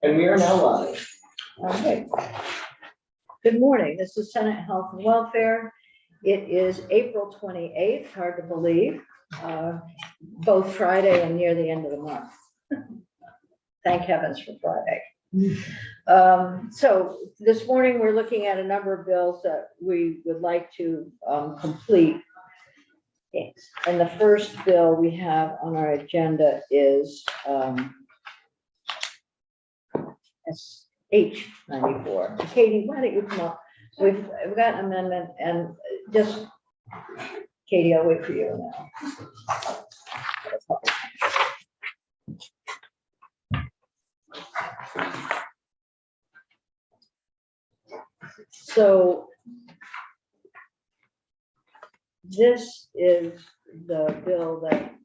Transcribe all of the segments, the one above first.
And we are now live. Okay. Good morning. This is Senate Health and Welfare. It is April 28th, hard to believe, both Friday and near the end of the month. Thank heavens for Friday. So this morning, we're looking at a number of bills that we would like to complete. And the first bill we have on our agenda is H94. Katie, why don't you come up? We've got an amendment and just, Katie, I'll wait for you now. So this is the bill that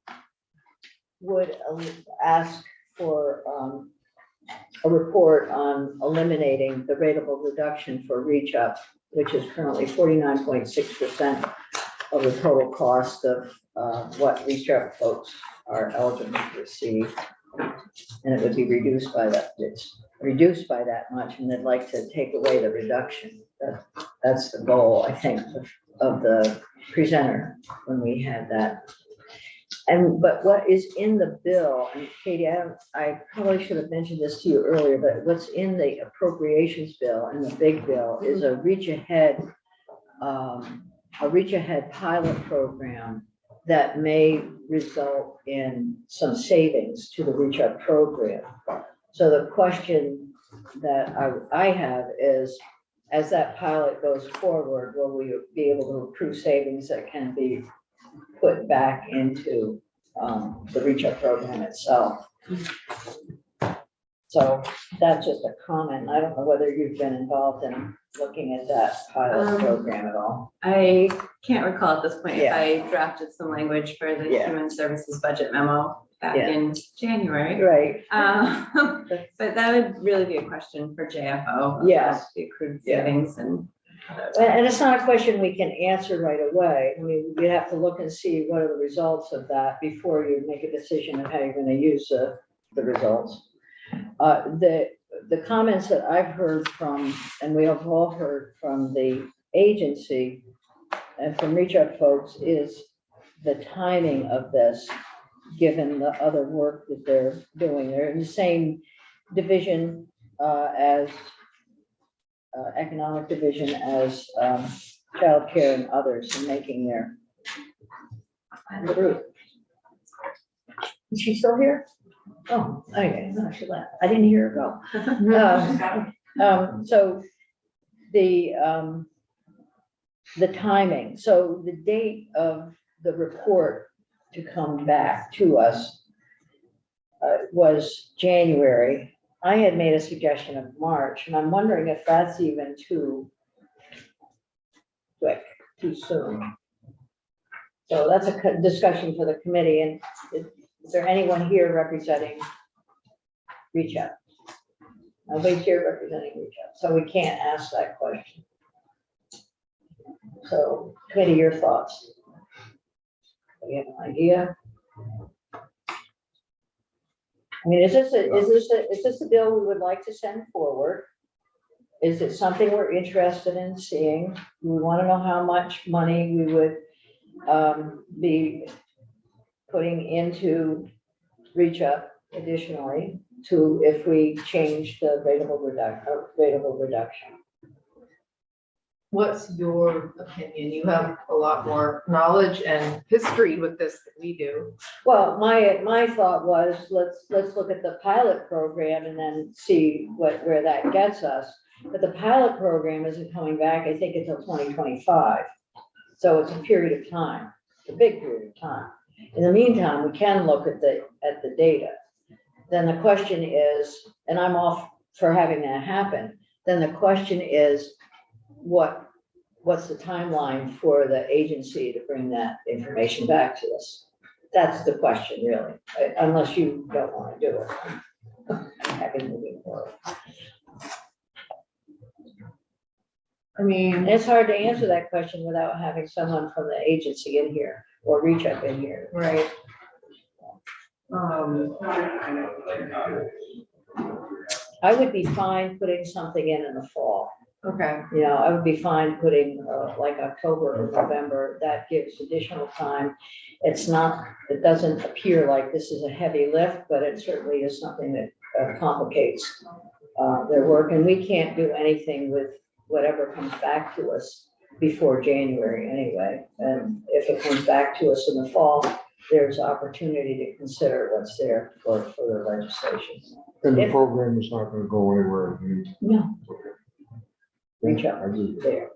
would ask for a report on eliminating the rateable reduction for Reach Up, which is currently 49.6% of the total cost of what Reach Up folks are eligible to receive. And it would be reduced by that. It's reduced by that much, and they'd like to take away the reduction. That's the goal, I think, of the presenter when we had that. But what is in the bill, and Katie, I probably should have mentioned this to you earlier, but what's in the appropriations bill and the big bill is a Reach Ahead pilot program that may result in some savings to the Reach Up program. So the question that I have is, as that pilot goes forward, will we be able to accrue savings that can be put back into the Reach Up program itself? So that's just a comment. I don't know whether you've been involved in looking at that pilot program at all. I can't recall at this point Yeah. if I drafted some language for the Yeah. Human Services budget memo back Yeah. in January. Right. But that would really be a question for JFO. about Yes. The accrued Yeah. savings and. And it's not a question we can answer right away. I mean, you have to look and see what are the results of that before you make a decision of how you're going to use the results. The comments that I've heard from, and we have all heard from the agency and from Reach Up folks, is the timing of this, given the other work that they're doing. They're in the same division as economic division as childcare and others, and making their group. Is she still here? Oh, okay, no, she left. I didn't hear her go. So the timing, so the date of the report to come back to us was January. I had made a suggestion of March, and I'm wondering if that's even too quick, too soon. So that's a discussion for the committee. And is there anyone here representing Reach Up? Nobody's here representing Reach Up, so we can't ask that question. So, committee, your thoughts? Do you have an idea? I mean, is this a bill we would like to send forward? Is it something we're interested in seeing? We want to know how much money we would be putting into Reach Up additionally to if we change the rateable reduction. What's your opinion? You have a lot more knowledge and history with this than we do. Well, my thought was, let's look at the pilot program and then see where that gets us. But the pilot program isn't coming back, I think, until 2025. So it's a period of time, a big period of time. In the meantime, we can look at the data. Then the question is, and I'm all for having that happen, then the question is, what's the timeline for the agency to bring that information back to us? That's the question, really, unless you don't want to do it. I'm happy moving forward. I mean, It's hard to answer that question without having someone from the agency in here or Reach Up in here. right. I would be fine putting something in the fall. Okay, You know, I would be fine putting like October or November. That gives additional time. It's not, it doesn't appear like this is a heavy lift, but it certainly is something that complicates their work. And we can't do anything with whatever comes back to us before January anyway. And if it comes back to us in the fall, there's opportunity to consider what's there for further legislation. And the program is not gonna go anywhere. No. Reach out I agree. there.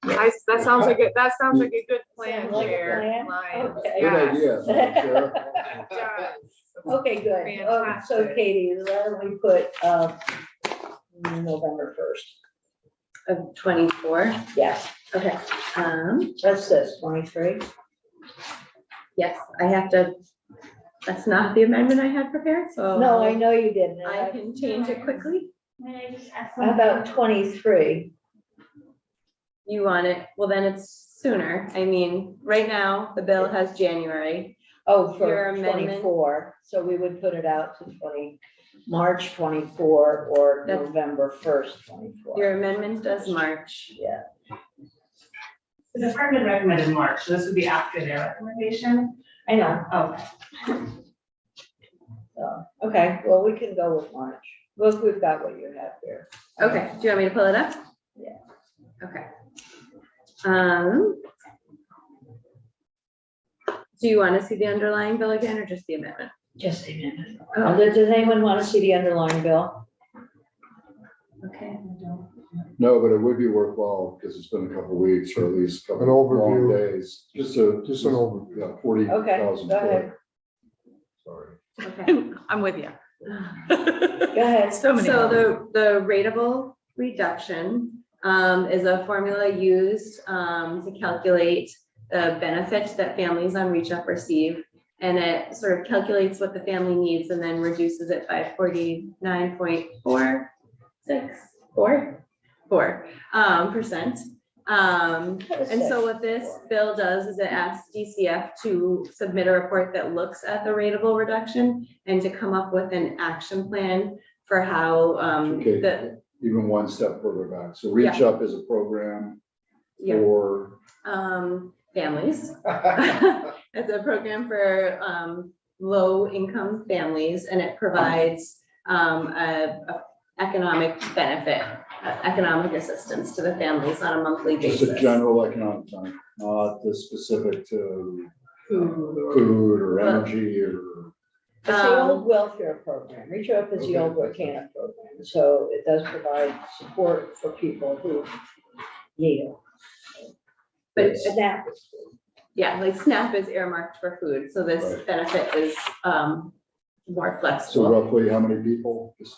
that sounds like a good plan, Sounds like a Chair. plan? Lyons. Okay. Good Yes. idea, Madam Chair. It does. Okay, good. So Fantastic. Katie, then we put November 1st. Of 24. Yes, Okay. that's this, 23. Yes, I have to, that's not the amendment I had prepared, so. No, I know you didn't. I can change it quickly. May I just ask How about 23? You want it, well, then it's sooner. I mean, right now, the bill has January. Oh, Your for amendment. 24. So we would put it out to March 24 or That's- November 1st, 24. Your amendment does March. Yeah, The department recommended March, so this would be after their recommendation. I know. Okay. So, okay, well, we can go with March. Look, we've got what you have here. Okay, do you want me to pull it up? Yeah. Okay. Do you want to see the underlying bill again or just the amendment? Just a minute. Oh, Does anyone want to see the underlying bill? okay. No, but it would be worthwhile, because it's been a couple of weeks, or at least a An couple of long overview. days, just an overview. Yeah, 40,000. Okay, go ahead. Sorry. Okay. I'm with you. Go ahead. So many. So the rateable reduction is a formula used to calculate the benefits that families on Reach Up receive. And it sort of calculates what the family needs and then reduces it by 49.4%. And so what this bill does is it asks DCF to submit a report that looks at the rateable reduction and to come up with an action plan for how Okay. the, Even one step further back. So Reach Up is a program yeah, for. families. It's a program for low income families and it provides a economic benefit, economic assistance to the families on a monthly Just a basis. general economic time, not the specific to food or energy or. It's the old welfare program. Reach Up is the old Rotana program. So it does provide support for people who need it. But SNAP. yeah, like SNAP is earmarked for food, so this Right. benefit is more So flexible. roughly how many people? Just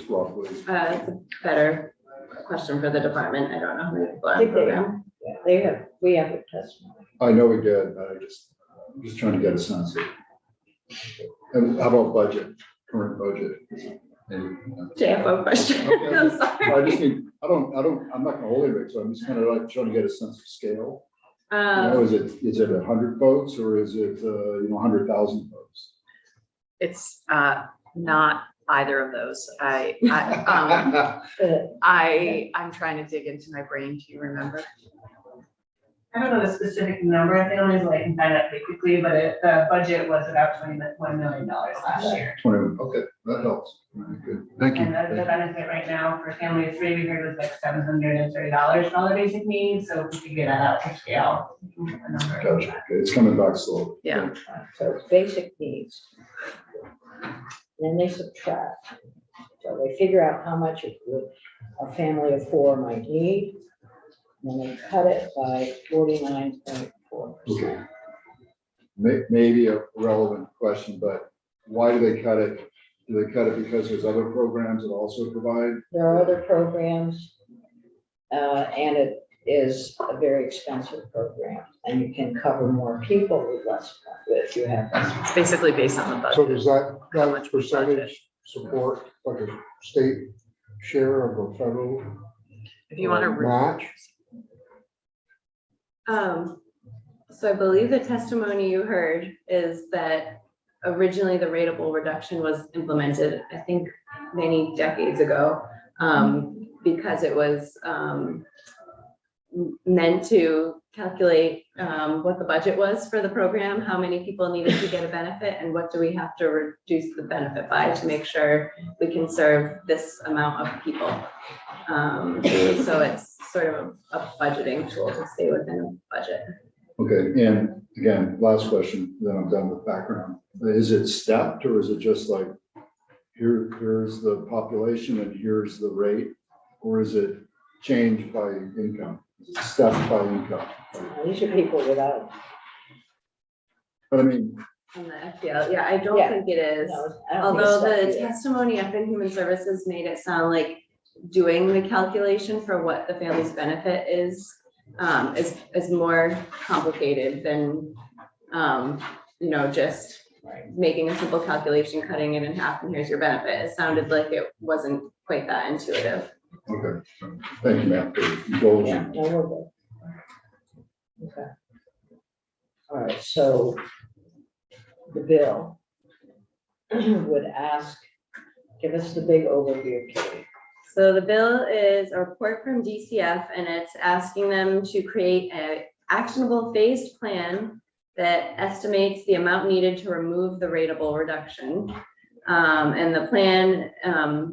roughly. It's a better question for the department. I don't know how many people are I on think the they program. Yeah, we have a testimony. I know we did, but I'm just trying to get a sense of. And how about budget, current budget? Maybe, JFO question. Okay. I'm I sorry. just need, I'm not gonna hold it, so I'm just kind of like trying to get a sense of scale. You know, is it 100 votes or is it, 100,000 votes? It's not either of those. I'm trying to dig into my brain. Do you remember? I don't know the specific number of families, like, I can find out pretty quickly, but the budget was about $21 million last year. 20, okay, that helps. All right, good, thank you. And the benefit right now for family of three, we heard was like $730 for all their basic needs, so if we could get that out to scale. we can get the number. Gotcha, okay, it's coming back slowly. Yeah. So it's basic needs. Then they subtract. So they figure out how much a family of four might need. And they cut it by 49.4%. Okay. Maybe a relevant question, but why do they cut it? Do they cut it because there's other programs that also provide? There are other programs, and it is a very expensive program, and you can cover more people with less, if you have less. It's basically based on the So budget. does that much we budget. percentage support like a state share of a federal If you want to. match? So I believe the testimony you heard is that originally the rateable reduction was implemented, I think, many decades ago, because it was meant to calculate what the budget was for the program, how many people needed to get a benefit, and what do we have to reduce the benefit by to make sure we can serve this amount of people. So it's sort of a budgeting tool to stay within a budget. Okay, and again, last question, then I'm done with background. Is it stepped or is it just like, here's the population and here's the rate? Or is it changed by income? Is it stepped by income? These are people without. But I mean, On the FPL, yeah, I don't Yeah. think it is. No, I don't think Although it's the that either. testimony up in Human Services made it sound like doing the calculation for what the family's benefit is more complicated than, just making a simple calculation, cutting it in half, and here's your benefit. It sounded like it wasn't quite that intuitive. okay, thank you, Matt, for indulging. Yeah, no, we're good. Okay. All right, so the bill would ask, give us the big overview, Katie. So the bill is a report from DCF, and it's asking them to create an actionable phased plan that estimates the amount needed to remove the rateable reduction. And the plan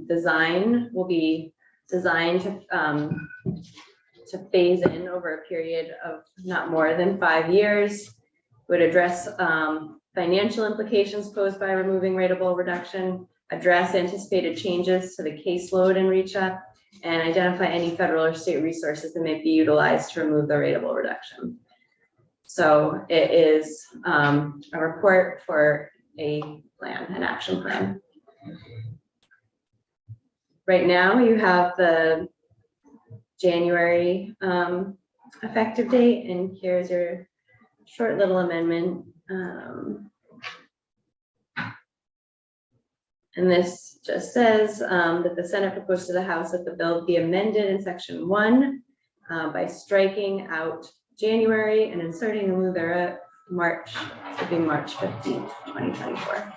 design will be designed to phase in over a period of not more than 5 years. Would address financial implications posed by removing rateable reduction, address anticipated changes to the caseload in REACH-UP, and identify any federal or state resources that may be utilized to remove the rateable reduction. So it is a report for a plan, an action plan. Right now, you have the January effective date, and here's your short little amendment. And this just says that the Senate proposed to the House that the bill be amended in section 1 by striking out January and inserting the move there March 15th, 2024.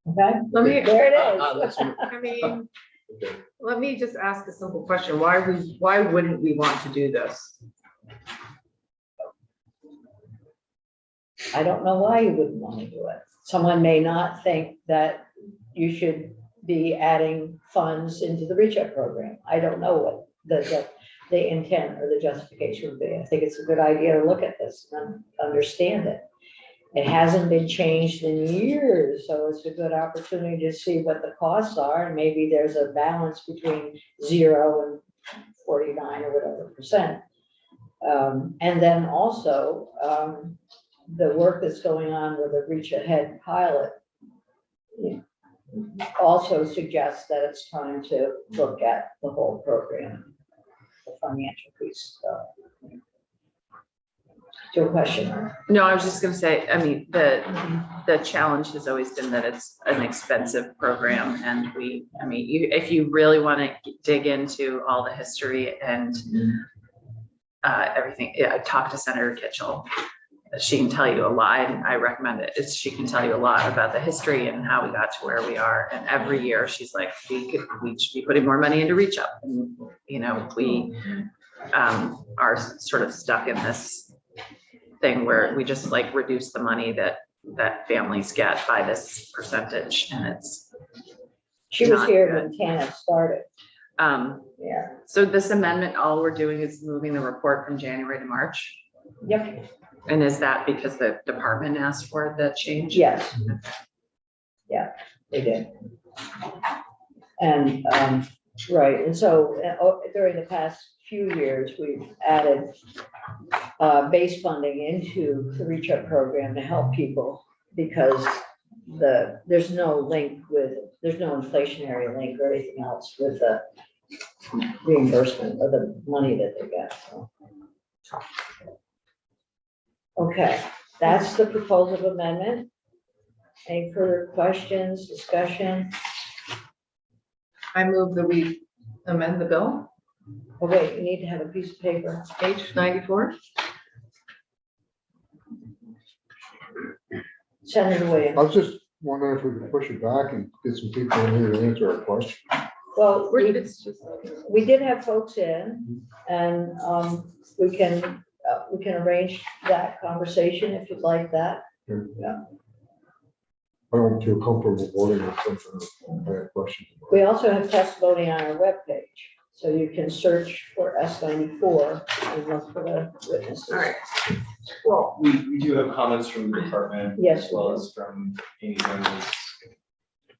Okay, Let me, there it is. I mean, let me just ask a simple question. Why wouldn't we want to do this? I don't know why you wouldn't want to do it. Someone may not think that you should be adding funds into the REACH-UP program. I don't know what the intent or the justification would be. I think it's a good idea to look at this and understand it. It hasn't been changed in years, so it's a good opportunity to see what the costs are, and maybe there's a balance between 0 and 49 or whatever percent. And then also, the work that's going on with the Reach Ahead pilot also suggests that it's time to look at the whole program, the financial piece. So, your question? No, I was just gonna say, I mean, the challenge has always been that it's an expensive program, and if you really want to dig into all the history and everything, I talked to Senator Kitchell. She can tell you a lot, and I recommend it. She can tell you a lot about the history and how we got to where we are. And every year she's like, we should be putting more money into REACH-UP. And, we are sort of stuck in this thing where we just like reduce the money that families get by this percentage. And She was not here good. when TANF started. Yeah. So this amendment, all we're doing is moving the report from January to March. Yep. And is that because the department asked for the change? Yes. Yeah, they did. And, right, and so during the past few years, we've added base funding into the REACH-UP program to help people, because there's no inflationary link or anything else with the reimbursement of the money that they get, so. Okay, that's the proposal amendment. Any further questions, discussion? I move that we amend the bill, Oh, wait, you need to have a piece of paper. H 94. Senator I Williams. was just wondering if we could push it back and get some people in here to answer our question. Well, It's just. we did have folks in, and we can arrange that conversation if you'd like that. I don't feel comfortable voting on something if I have questions. We also have testimony on our webpage, so you can search for S94 and look for the witnesses. All right. Well, We do have comments from the department. Yes, As well as from Amy Jones.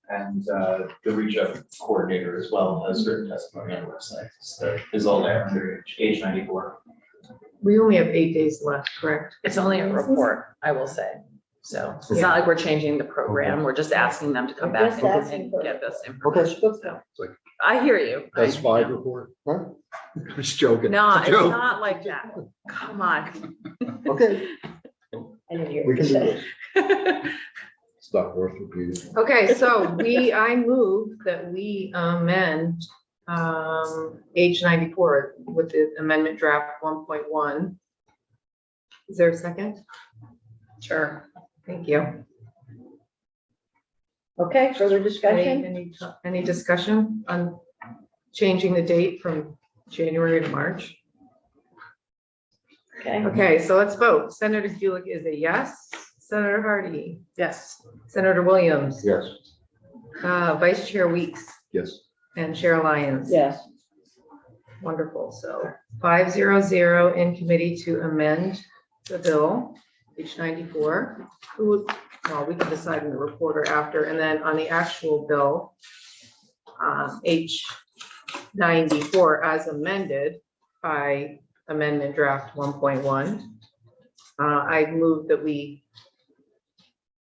And the reach out coordinator as well has written testimony on the website. So is all there under age 94. we only have 8 days left, correct? It's only a report, I will say. So it's not like we're changing the program. We're just asking them to come We're back just and asking for- get this information. So I hear you. That's I- 5 report? Huh? Just joking. No, it's Joke. not like that. Come on. Okay, I didn't hear we what can you do said. this. It's not worth repeating. Okay, so I move that we amend H 94 with the amendment draft 1.1. Is there a second? Sure. Thank you. Okay, further discussion? Any discussion on changing the date from January to March? Okay, Okay, so let's vote. Senator Gulick is a yes. Senator Hardy, Yes. Senator Williams, Yes, Vice Chair Weeks, Yes. and Chair Lyons. yes, Wonderful. So 500 in committee to amend the bill, H 94. Who would, well, we can decide in the report or after, and then on the actual bill, H 94 as amended by amendment draft 1.1. I move that we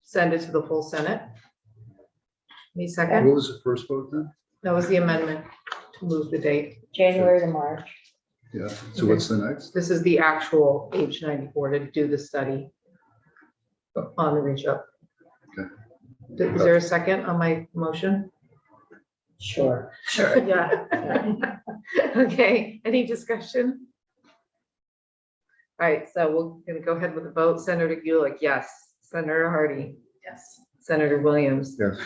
send it to the full Senate. Any second? What was the first vote then? That was the amendment to move the date. January to March. Yeah, so what's the next? This is the actual H 94 to do the study on the reach up. Okay. Is there a second on my motion? Sure. Sure. Yeah. Okay, any discussion? All right, so we're gonna go ahead with the vote. Senator Gulick, yes. Senator Hardy, Yes. Senator Williams, Yes.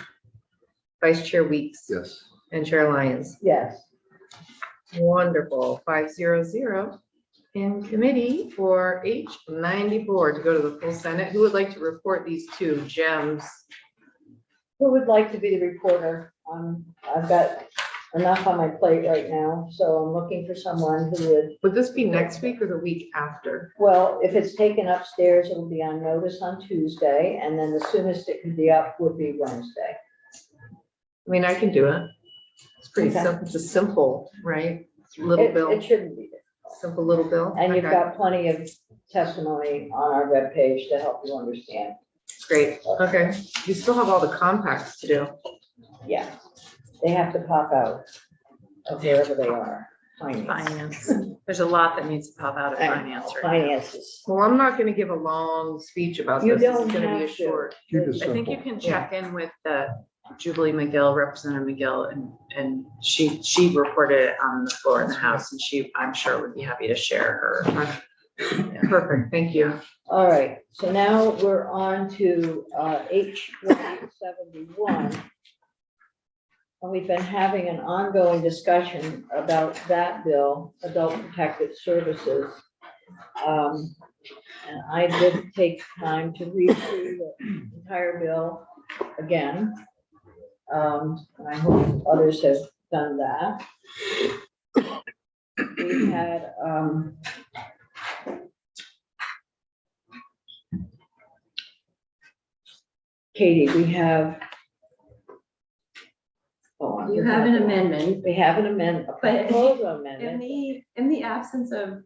Vice Chair Weeks, Yes. and Chair Lyons. Yes, Wonderful, 500 in committee for H 94 to go to the full Senate. Who would like to report these two gems? who would like to be the reporter? I've got enough on my plate right now, so I'm looking for someone who would, Would this be next week or the week after? well, if it's taken upstairs, it'll be on notice on Tuesday, and then the soonest it can be up would be Wednesday. I mean, I can do it. It's pretty Okay. simple, it's a simple, right? It's a little It bill, shouldn't be difficult. simple little bill. And you've Okay, got plenty of testimony on our webpage to help you understand. Great, okay. You still have all the compacts to do. Yeah, they have to pop out of wherever they are. Finance. There's a lot that needs to pop out of finance right now. Finances. Well, I'm not gonna give a long speech about You this. It's don't gonna be a have to. short. keep it I think you simple. can check in with Jubilee McGill, Representative McGill, and she reported it on the floor in the House, and I'm sure would be happy to share her. Perfect, thank you. All right, so now we're on to H 171. And we've been having an ongoing discussion about that bill, Adult Protective Services. And I did take time to read through the entire bill again. And I hope others have done that. We had Katie, we have. Oh, I'm You have an looking. amendment. We have an amendment, a But proposal In amendment. the absence of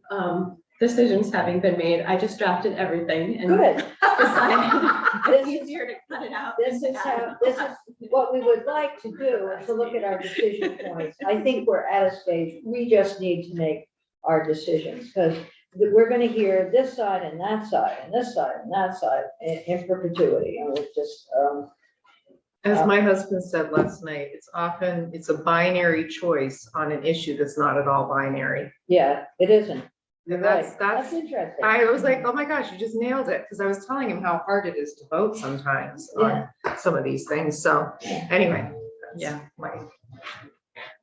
decisions having been made, I just drafted everything and Good. it's easier to cut it out. This is how, this is what we would like to do, is to look at our decision points. I think we're at a stage, we just need to make our decisions, because we're gonna hear this side and that side, and this side and that side in perpetuity, and we're just, As my husband said last night, it's a binary choice on an issue that's not at all binary. yeah, it isn't. And Right. that's, interesting. I was like, oh my gosh, you just nailed it, because I was telling him how hard it is to vote sometimes on some of these things, so, anyway. Yeah.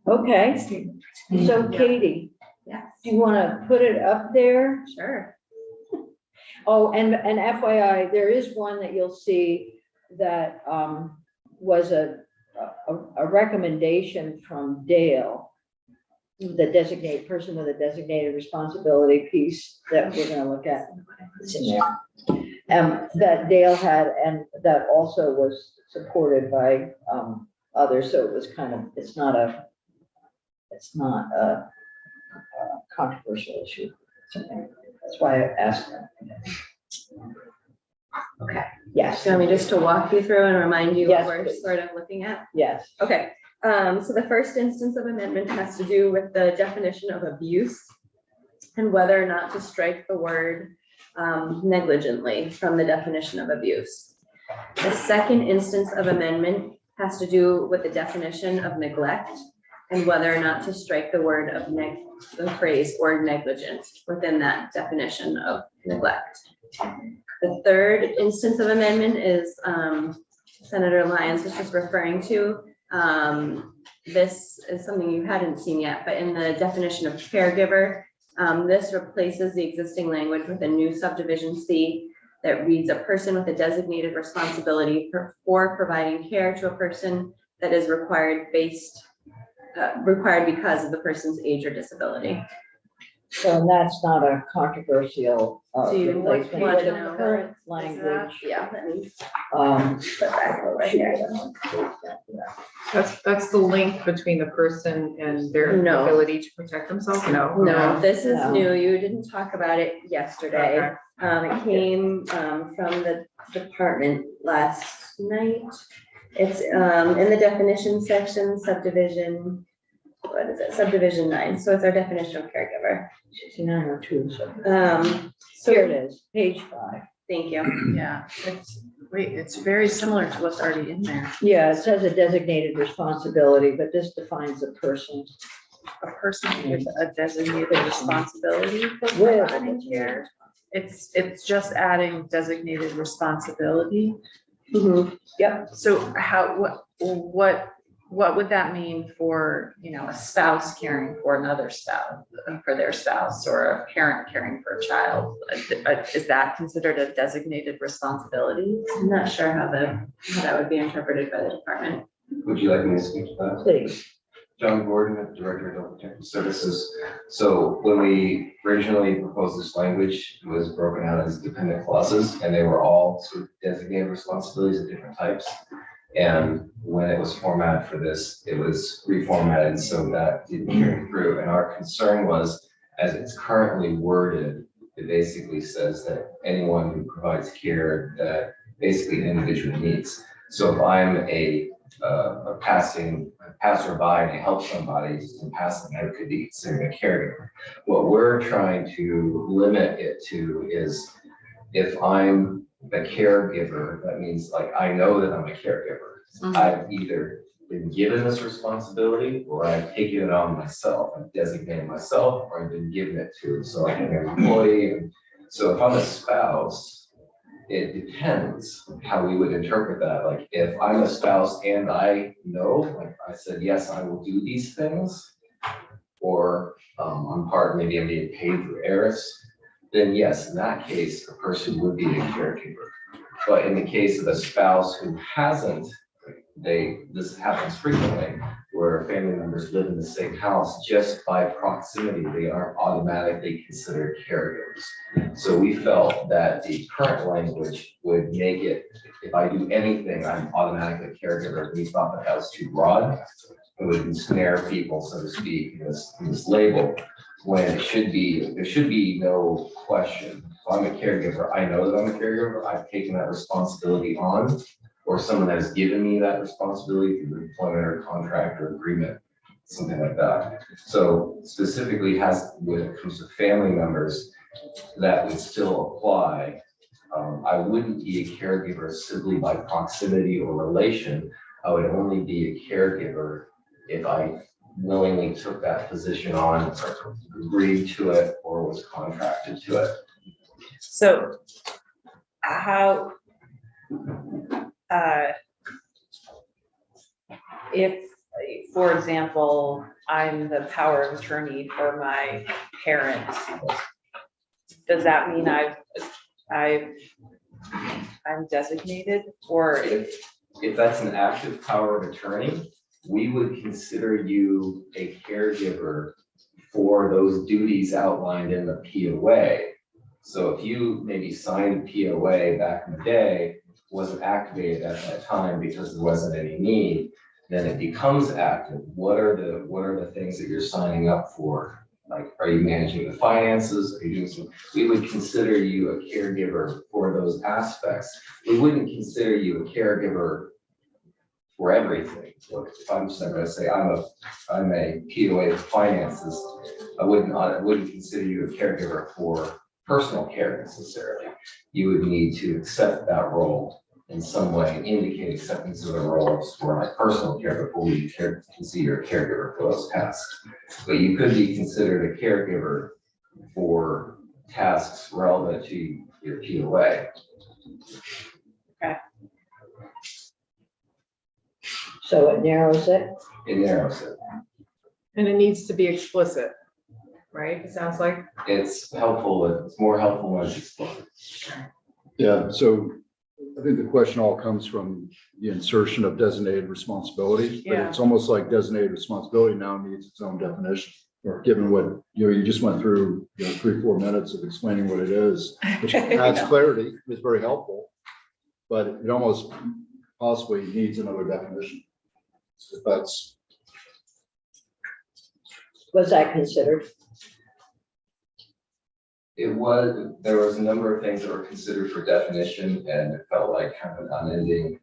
Okay, so Yeah. Katie, Yes, do you want to put it up there? sure. Oh, and FYI, there is one that you'll see that was a recommendation from Dale, the designated person with a designated responsibility piece that we're gonna look at. It's in there. That Dale had, and that also was supported by others, so it was kind of, it's not a controversial issue. That's why I asked them. Okay. Yes, So me just to walk you through and remind you what Yes, we're please. sort of looking at. yes. Okay, so the first instance of amendment has to do with the definition of abuse and whether or not to strike the word negligently from the definition of abuse. The second instance of amendment has to do with the definition of neglect and whether or not to strike the word of the phrase or negligence within that definition of neglect. The third instance of amendment is Senator Lyons was just referring to. This is something you hadn't seen yet, but in the definition of caregiver, this replaces the existing language with a new subdivision C that reads a person with a designated responsibility for providing care to a person that is required because of the person's age or disability. So that's not a controversial Do you replacement. want to The know current Is language. Yeah, let me Put that over here. That's the link between the person and their No. ability to protect themselves? No. No, this is No. new. You didn't talk about it yesterday. Okay. It came from the department last night. It's in the definition section, subdivision, what is it? Subdivision 9. So it's our definition of caregiver. 6902. So Here it is, page 5. thank you. Yeah, it's very similar to what's already in there. Yeah, it says a designated responsibility, but this defines a person. A person with a designated responsibility for With- providing care. It's just adding designated responsibility. Yep. So what would that mean for, a spouse caring for another spouse, for their spouse, or a parent caring for a child? Is that considered a designated responsibility? I'm not sure how that would be interpreted by the department. Would you like me to speak to that? Please. John Gordon, Director of Adult Protective Services. So when we originally proposed this language, it was broken out as dependent clauses, and they were all sort of designated responsibilities of different types. And when it was formatted for this, it was reformatted so that didn't carry through. And our concern was, as it's currently worded, it basically says that anyone who provides care that basically an individual needs. So if I'm a passerby and I help somebody just in passing, I could be considered a caregiver. What we're trying to limit it to is if I'm a caregiver, that means like I know that I'm a caregiver. Mhm. I've either been given this responsibility or I've taken it on myself. I've designated myself or I've been given it to. So like an employee. So if I'm a spouse, it depends how we would interpret that. Like if I'm a spouse and I know, like I said, yes, I will do these things, or maybe I'm being paid for Eris, then yes, in that case, a person would be a caregiver. But in the case of a spouse who hasn't, this happens frequently, where family members live in the same house, just by proximity, they aren't automatically considered caregivers. So we felt that the current language would make it, if I do anything, I'm automatically a caregiver. We thought that was too broad. It would ensnare people, so to speak, in this label, when there should be no question. If I'm a caregiver, I know that I'm a caregiver, I've taken that responsibility on, or someone has given me that responsibility through employment or contract or agreement, something like that. So specifically when it comes to family members, that would still apply. I wouldn't be a caregiver simply by proximity or relation. I would only be a caregiver if I willingly took that position on, or agreed to it, or was contracted to it. So how, if, for example, I'm the power of attorney for my parents, does that mean I'm designated, or? If that's an active power of attorney, we would consider you a caregiver for those duties outlined in the POA. So if you maybe signed a POA back in the day, wasn't activated at that time because there wasn't any need, then it becomes active. What are the things that you're signing up for? Like, are you managing the finances? Are you doing some, we would consider you a caregiver for those aspects. We wouldn't consider you a caregiver for everything. So if I'm just gonna say I'm a POA of finances, I wouldn't consider you a caregiver for personal care necessarily. You would need to accept that role in some way, indicate acceptance of the roles for like personal care before you can see you're a caregiver for those tasks. But you could be considered a caregiver for tasks relevant to your POA. So it narrows it. It narrows it. And it needs to be explicit, right? It sounds like. It's helpful, it's more helpful when it's explicit. Yeah, so I think the question all comes from the insertion of designated responsibility. But Yeah. it's almost like designated responsibility now needs its own definition. Or given what, you just went through, 3-4 minutes of explaining what it is, which adds clarity, is very helpful. But it almost possibly needs another definition. If that's, Was that considered? There was a number of things that were considered for definition, and it felt like kind of an unending.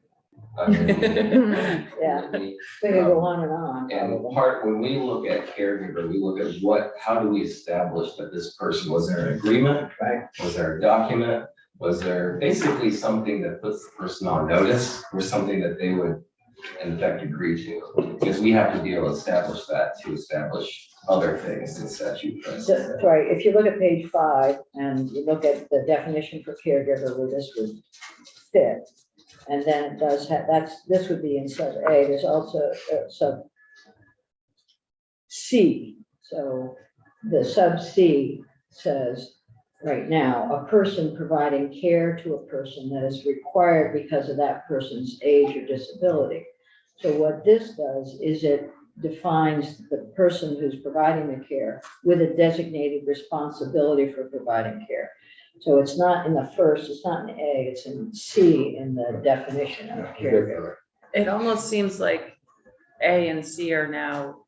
Yeah. We could go on and on. And when we look at caregiver, we look at how do we establish that this person, was there an agreement? Right. Was there a document? Was there basically something that puts the person on notice, or something that they would in effect agree to? Because we have to be able to establish that to establish other things in statute. For instance. So, right, if you look at page 5 and you look at the definition for caregiver where this would fit, and then it does have, this would be in sub A, there's also sub C. So the sub C says, right now, a person providing care to a person that is required because of that person's age or disability. So what this does is it defines the person who's providing the care with a designated responsibility for providing care. So it's not in the first, it's not in A, it's in C in the definition of caregiver. It almost seems like A and C are now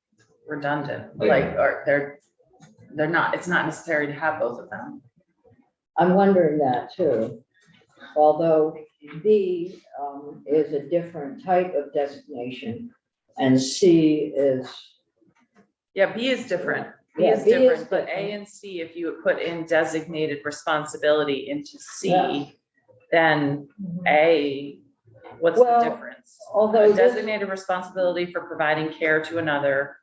redundant, like, or they're not, it's not necessary to have both of them. I'm wondering that too. Although B is a different type of designation and C is, Yeah, B is different. B Yeah, is B is different, but A different. and C, if you put in designated responsibility into Yeah. C, then A, what's the Well, difference? although A this- designated responsibility for providing care to another,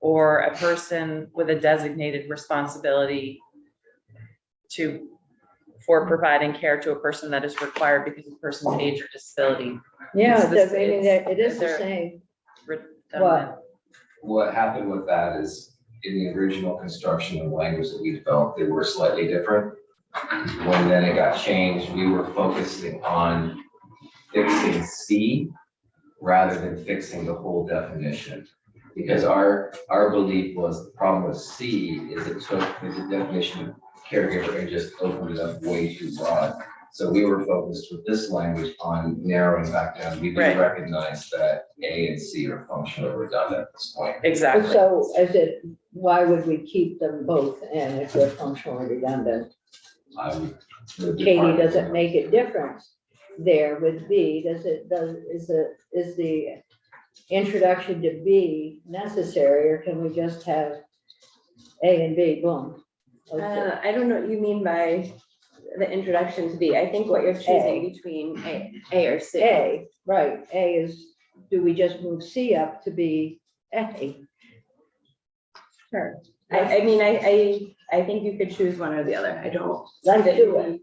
or a person with a designated responsibility for providing care to a person that is required because of the person's age or disability. yeah, It's the- I mean, it is the they're- same. Redundant. What happened with that is in the original construction of the language that we developed, they were slightly different. When then it got changed, we were focusing on fixing C rather than fixing the whole definition. Because our belief was the problem with C is it took the definition of caregiver and just opened it up way too broad. So we were focused with this language on narrowing back down. We Right. did recognize that A and C are functionally redundant at this point. Exactly. So why would we keep them both in if they're functionally redundant? Katie, does it make a difference there with B? Is the introduction to B necessary, or can we just have A and B, boom? Okay. I don't know what you mean by the introduction to B. I think what you're choosing between A or C. A, right, A is, do we just move C up to be A? Sure. I mean, I think you could choose one or the other. I don't. Let's do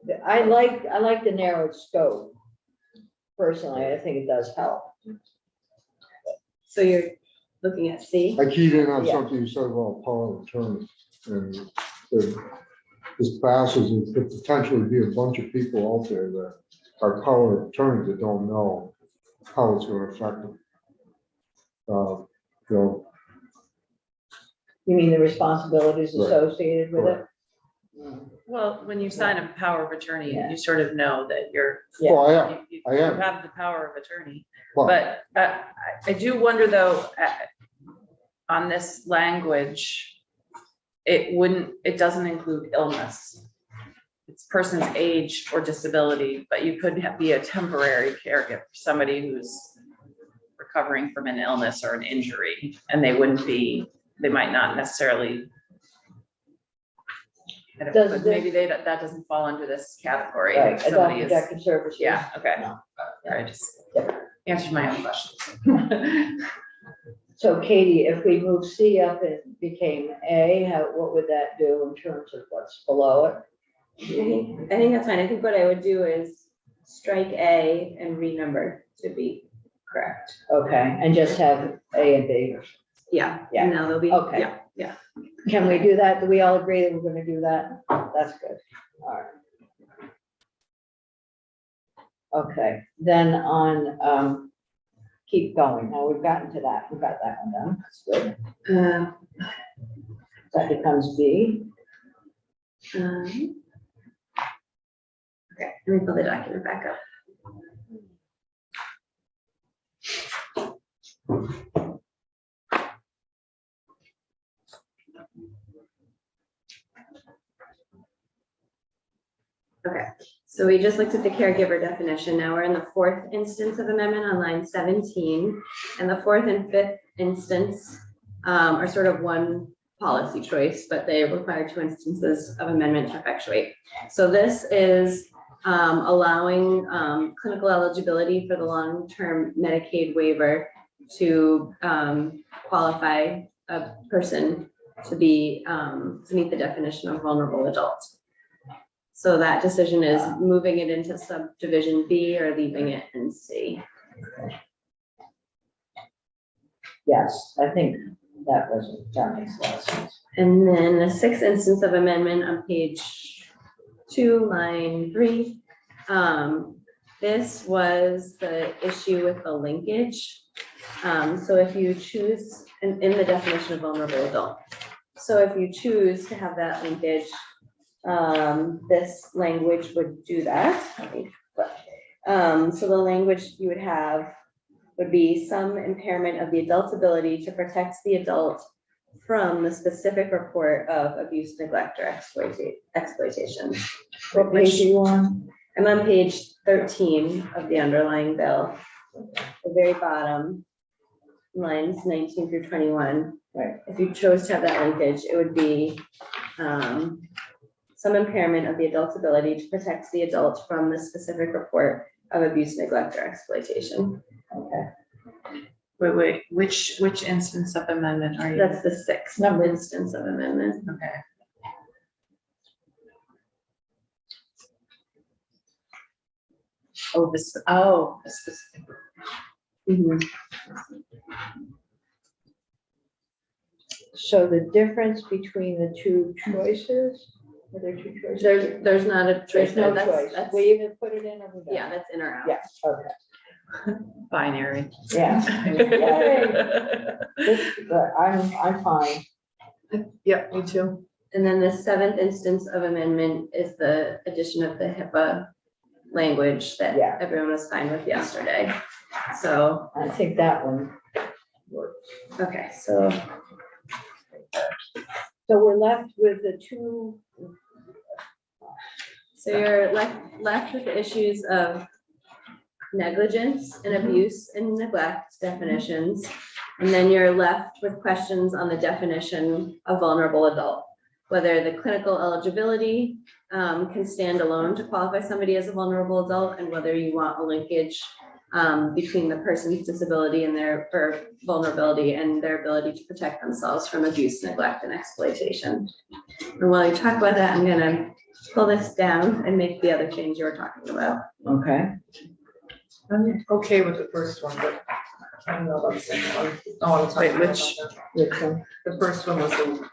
it. I like the narrowed scope. Personally, I think it does help. So you're looking at C? I keyed in on Yeah. something you said about power of attorney, and if this passes, it could potentially be a bunch of people out there that are power of attorney that don't know how it's gonna affect them. You know, You mean the responsibilities Right. associated with it? Well, when you sign a power of attorney, Yeah. you sort of know that you're, Yeah. well, I am, you I am. have the power of attorney. but But I do wonder though, on this language, it doesn't include illness. It's person's age or disability, but you could be a temporary caregiver, somebody who's recovering from an illness or an injury, and they might not necessarily. I don't know, Does but this- maybe that doesn't fall under this category. Right, If adult somebody is, protective services. yeah, okay. No. I just answered my own questions. So Katie, if we move C up and became A, what would that do in terms of what's below it? I think that's fine. I think what I would do is strike A and renumber to be correct. Okay, and just have A and B. Yeah. Yeah. Now they'll be, Okay. yeah. Can we do that? Do we all agree that we're gonna do that? That's good. All right. Okay, then on, keep going. Now we've gotten to that. We've got that one done. That's good. That becomes B. Okay, let me pull the document back up. Okay, so we just looked at the caregiver definition. Now we're in the fourth instance of amendment on line 17. And the fourth and fifth instance are sort of one policy choice, but they require two instances of amendment to effectuate. So this is allowing clinical eligibility for the long-term Medicaid waiver to qualify a person to be to meet the definition of vulnerable adult. So that decision is moving it into subdivision B or leaving it in C. Yes, I think that makes a lot of sense. And then the sixth instance of amendment on page 2, line 3. This was the issue with the linkage. So if you choose, in the definition of vulnerable adult. So if you choose to have that linkage, this language would do that. So the language you would have would be some impairment of the adult's ability to protect the adult from the specific report of abuse, neglect, or exploitation. What page are you on? I'm on page 13 of the underlying bill, the very bottom, lines 19 through 21. Right. If you chose to have that linkage, it would be some impairment of the adult's ability to protect the adult from the specific report of abuse, neglect, or exploitation. Okay. Wait, which instance of amendment are you? That's the sixth Number. instance of amendment. Okay. This specific. Mhm. So the difference between the two choices, are there two choices? There's not a choice. There's no there. choice. That's, We either put it in or we don't. yeah, that's in or out. Yeah, okay, Binary. yeah. Yay. I'm fine. Yep, me too. And then the seventh instance of amendment is the addition of the HIPAA language that Yeah. everyone was fine with yesterday. So, I think that one works. okay, so So we're left with the two, you're left with the issues of negligence and abuse and neglect definitions. And then you're left with questions on the definition of vulnerable adult, whether the clinical eligibility can stand alone to qualify somebody as a vulnerable adult, and whether you want a linkage between the person's disability and or vulnerability and their ability to protect themselves from abuse, neglect, and exploitation. And while you talk about that, I'm gonna pull this down and make the other change you were talking about. Okay. I'm okay with the first one, but I don't know about the second one. I want to Wait, which- Which one? The first one was the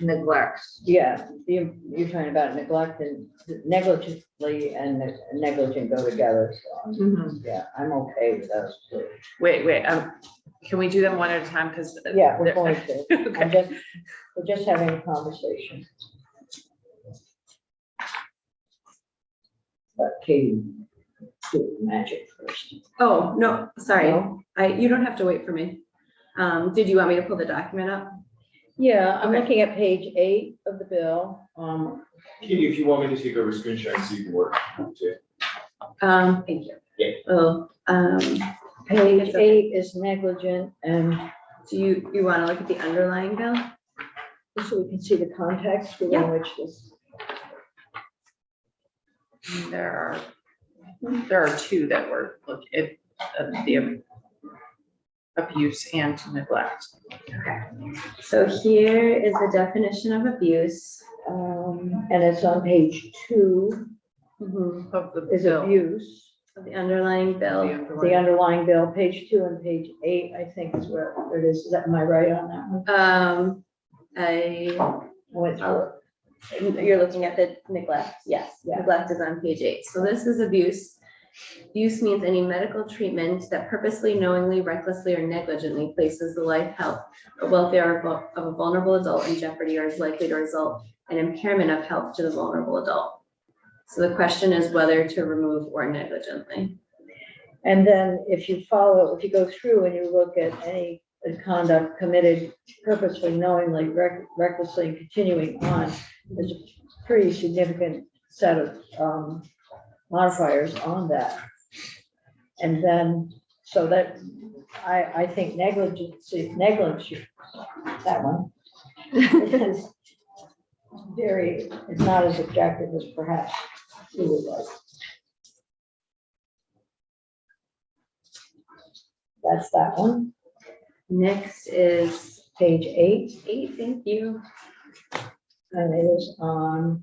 neglect. Yeah, you're talking about neglect and negligently and negligent go together. So, yeah, I'm okay with those two. Wait, can we do them one at a time? Because. Yeah, we're going to. Okay. We're just having a conversation. But Katie, do the magic first. Oh, no, sorry. No? You don't have to wait for me. Did you want me to pull the document up? Yeah, I'm Okay. looking at page 8 of the bill. Katie, if you want me to take over screen sharing so you can work too. Thank you. Yeah. Oh, Page It's okay. 8 is negligent, and do you want to look at the underlying bill? just so we can see the context within Yeah. which this. There are two that were, look, the abuse and neglect. So here is the definition of abuse. And it's on page 2 Of the is bill. abuse. Of the underlying bill. The underlying bill, page 2 and page 8, I think is where it is. Is that, am I right on that one? I went through it. You're looking at the neglect. Yes, Yeah. neglect is on page 8. So this is abuse. Abuse means any medical treatment that purposely, knowingly, recklessly, or negligently places the life, health, or welfare of a vulnerable adult in jeopardy or is likely to result in impairment of health to the vulnerable adult. So the question is whether to remove or negligently. And then if you go through and you look at any conduct committed purposely, knowingly, recklessly, and continuing on, there's a pretty significant set of modifiers on that. And then, so that, I think negligence, that one is it's not as objective as perhaps we would like. That's that one. Next is Page 8, 8, thank you. and it is on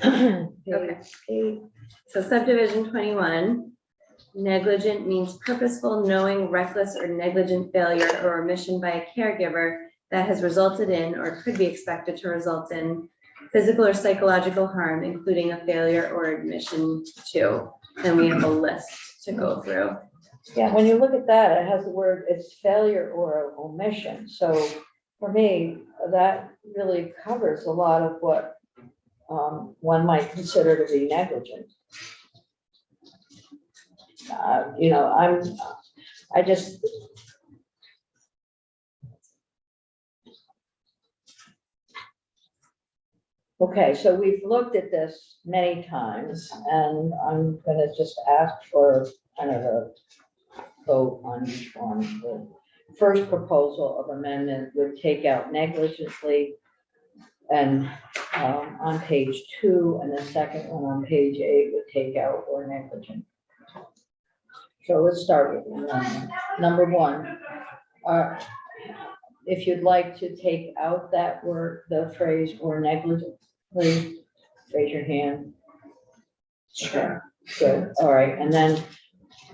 Okay. page 8. So subdivision 21, negligent means purposeful, knowing, reckless, or negligent failure or omission by a caregiver that has resulted in or could be expected to result in physical or psychological harm, including a failure or admission to. And we have a list to go through. Yeah, when you look at that, it has the word, it's failure or omission. So for me, that really covers a lot of what one might consider to be negligent. I just. Okay, so we've looked at this many times, and I'm gonna just ask for kind of a vote on each one. The first proposal of amendment would take out negligently and on page 2, and the second one on page 8 would take out or negligent. So let's start with number 1. If you'd like to take out that word, the phrase or negligently, raise your hand. Sure. Good, all right, and then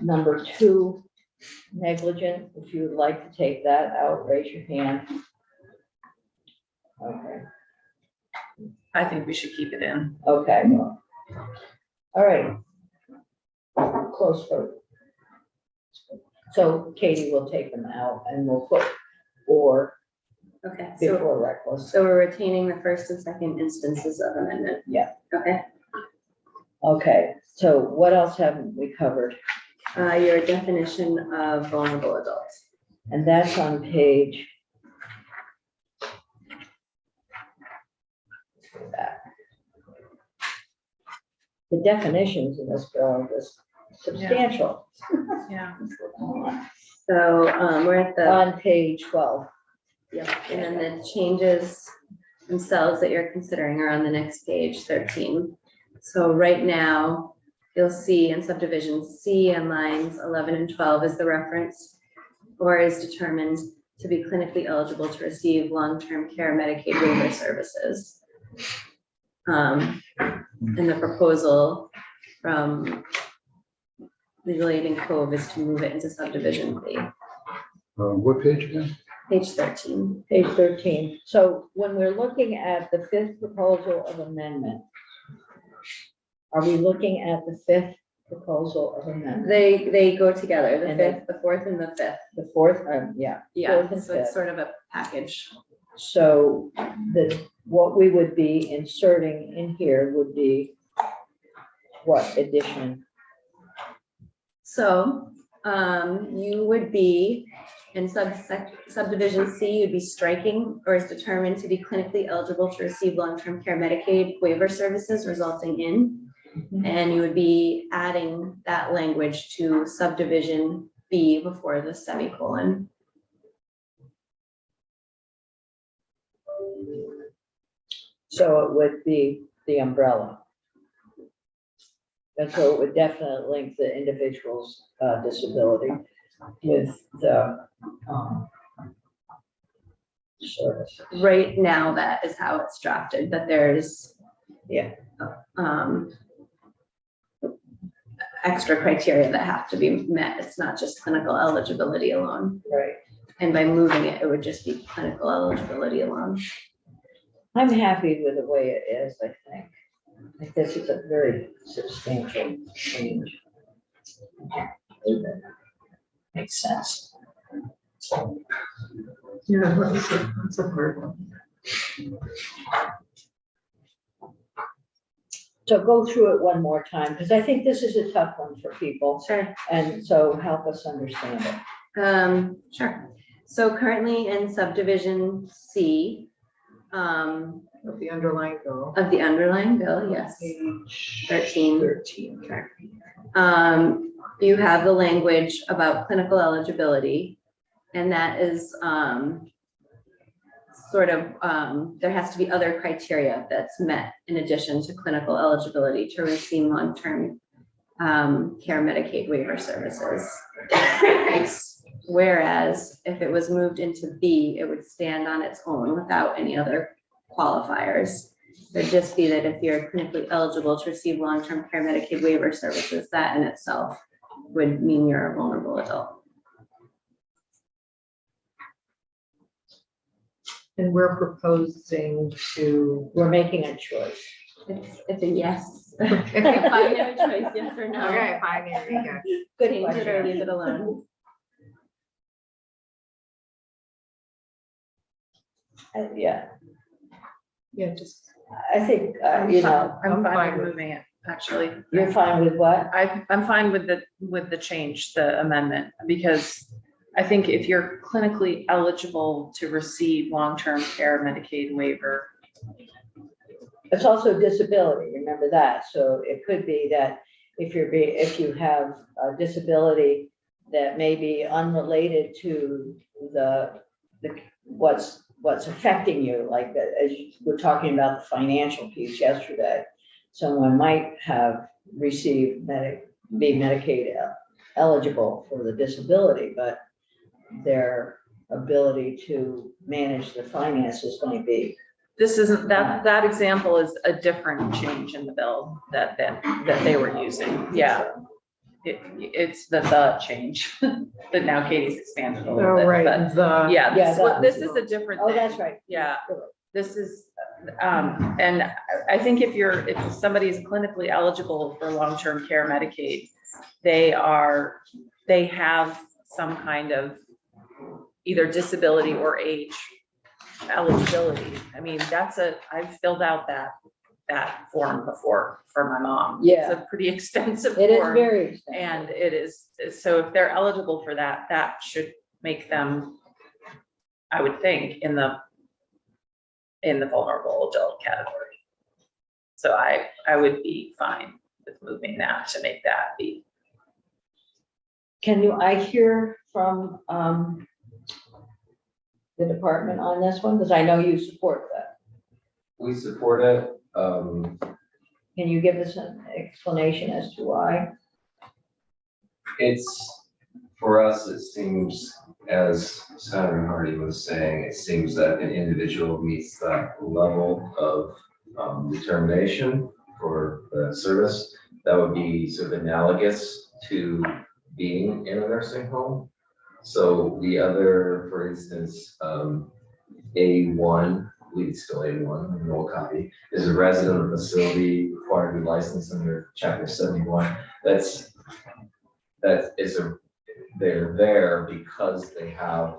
number 2, negligent, if you would like to take that out, raise your hand. Okay. I think we should keep it in. Okay. All right. Close vote. So Katie will take them out and we'll put or Okay, so before reckless. we're retaining the first and second instances of amendment. Yeah. Okay, Okay, so what else haven't we covered? your definition of vulnerable adults. And that's on page. The definitions in this bill is substantial. Yeah. So we're at the, On page 12. yeah, and then the changes themselves that you're considering are on the next page, 13. So right now, you'll see in subdivision C and lines 11 and 12 is the reference, or is determined to be clinically eligible to receive long-term care Medicaid waiver services. And the proposal from Legal Aid and Cove is to move it into subdivision B, What page again? page 13. Page 13. So when we're looking at the fifth proposal of amendment, are we looking at the fifth proposal of amendment? They go together, the And then- fifth, the fourth, and the fifth. The fourth, yeah. Yeah, Fourth and so it's fifth. sort of a package. So what we would be inserting in here would be what addition? So, you would be in subdivision C, you'd be striking or is determined to be clinically eligible to receive long-term care Medicaid waiver services resulting in. And you would be adding that language to subdivision B before the semicolon. So it would be the umbrella. And so it would definitely link the individual's disability with the service. Right now, that is how it's drafted, that there's Yeah. Extra criteria that have to be met. It's not just clinical eligibility alone. Right. And by moving it, it would just be clinical eligibility alone. I'm happy with the way it is, I think. I think this is a very substantial change. Makes sense. Yeah, that's a hard one. So go through it one more time, because I think this is a tough one for people. Sure. And so help us understand it. Sure. So currently in subdivision C, Of the underlying bill. of the underlying bill, yes, Page 13. 13, okay. You have the language about clinical eligibility, and that is, sort of, there has to be other criteria that's met in addition to clinical eligibility to receive long-term care Medicaid waiver services. Whereas if it was moved into B, it would stand on its own without any other qualifiers. It'd just be that if you're clinically eligible to receive long-term care Medicaid waiver services, that in itself would mean you're a vulnerable adult. And we're proposing to. We're making a choice. It's a yes. Okay. A binary choice, yes or no. Okay, fine, there you go. Good Change it or question. leave it alone. Yeah, Yeah, just. I think, you know, I'm fine fine with with- moving it, actually. you're fine with what? I'm fine with the change, the amendment, because I think if you're clinically eligible to receive long-term care Medicaid waiver, It's also disability, remember that. So it could be that if you have a disability that may be unrelated to what's affecting you, like as you were talking about the financial piece yesterday, someone might have received be Medicaid eligible for the disability, but their ability to manage their finances might be. this isn't, that example is a different change in the bill that they were using. Yeah, it's the change that now Katie's expanded a Oh, little bit, right, but the. yeah, Yeah, this is a different Oh, thing. that's right. Yeah. This is, and I think if somebody's clinically eligible for long-term care Medicaid, they have some kind of either disability or age eligibility. I mean, I've filled out that form before for my mom. Yeah. It's a pretty extensive It is form. very expensive. And it is, so if they're eligible for that, that should make them, I would think, in the vulnerable adult category. So I would be fine with moving that to make that be. I hear from the department on this one? Because I know you support that. We support it. Can you give us an explanation as to why? It's, for us, it seems, as Senator Hardy was saying, it seems that an individual meets that level of determination for the service that would be sort of analogous to being in a nursing home. So the other, for instance, A1, I believe it's still A1, an old copy, is a resident of the facility required to be licensed under chapter 71. They're there because they have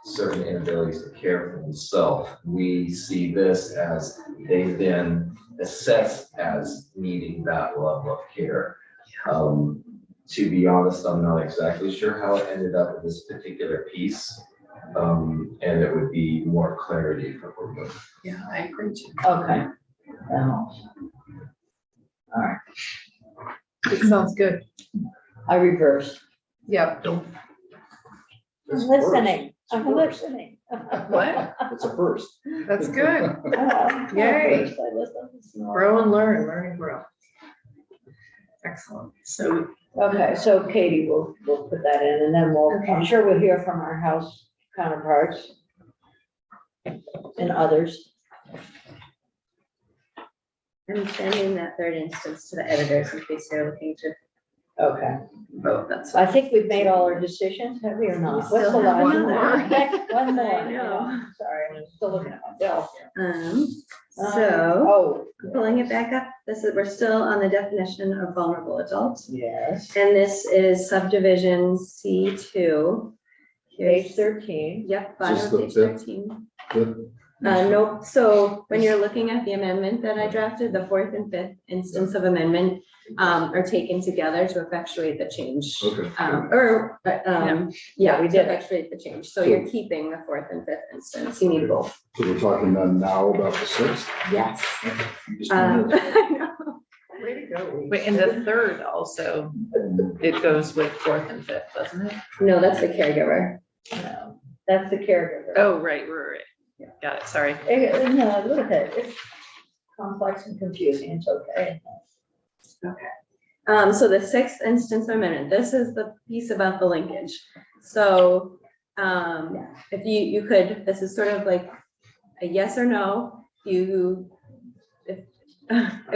certain inabilities to care for themselves. We see this as they've been assessed as needing that level of care. To be honest, I'm not exactly sure how it ended up in this particular piece. And it would be more clarity for her. Yeah, I agree too. Okay. That helps. All right, It sounds good. I reversed. Yep. I'm It's a listening, first. I'm listening. What? It's a first. That's good. Yay. Yay. I listen. Grow and learn and grow. Excellent. So Okay, so Katie, we'll put that in and then I'm sure we'll hear from our House counterparts and others. I'm sending that third instance to the editors in case they're looking to Okay, vote. That's I think we've made all our decisions, have we or not? We What's still the have last another. one? Next, one more. I know. Sorry, I'm still looking at myself. So Oh. pulling it back up, we're still on the definition of vulnerable adults. Yes, And this is subdivision C2. page 13. Yep, Just bottom the of page fifth? 13. The- Nope, so when you're looking at the amendment that I drafted, the fourth and fifth instance of amendment are taken together to effectuate the change. Okay. Yeah, we to did. effectuate the change. So you're keeping the fourth and fifth instance. You need both. So we're talking then now about the sixth? Yes. Just a minute. I know. Way to go. wait, and the third also, it goes with fourth and fifth, doesn't it? No, that's the caregiver. No, that's the caregiver. Oh, right. Got it, sorry. No, look at it, it's complex and confusing, it's okay. So the sixth instance amendment, this is the piece about the linkage. So, if you could, this is sort of like a yes or no. If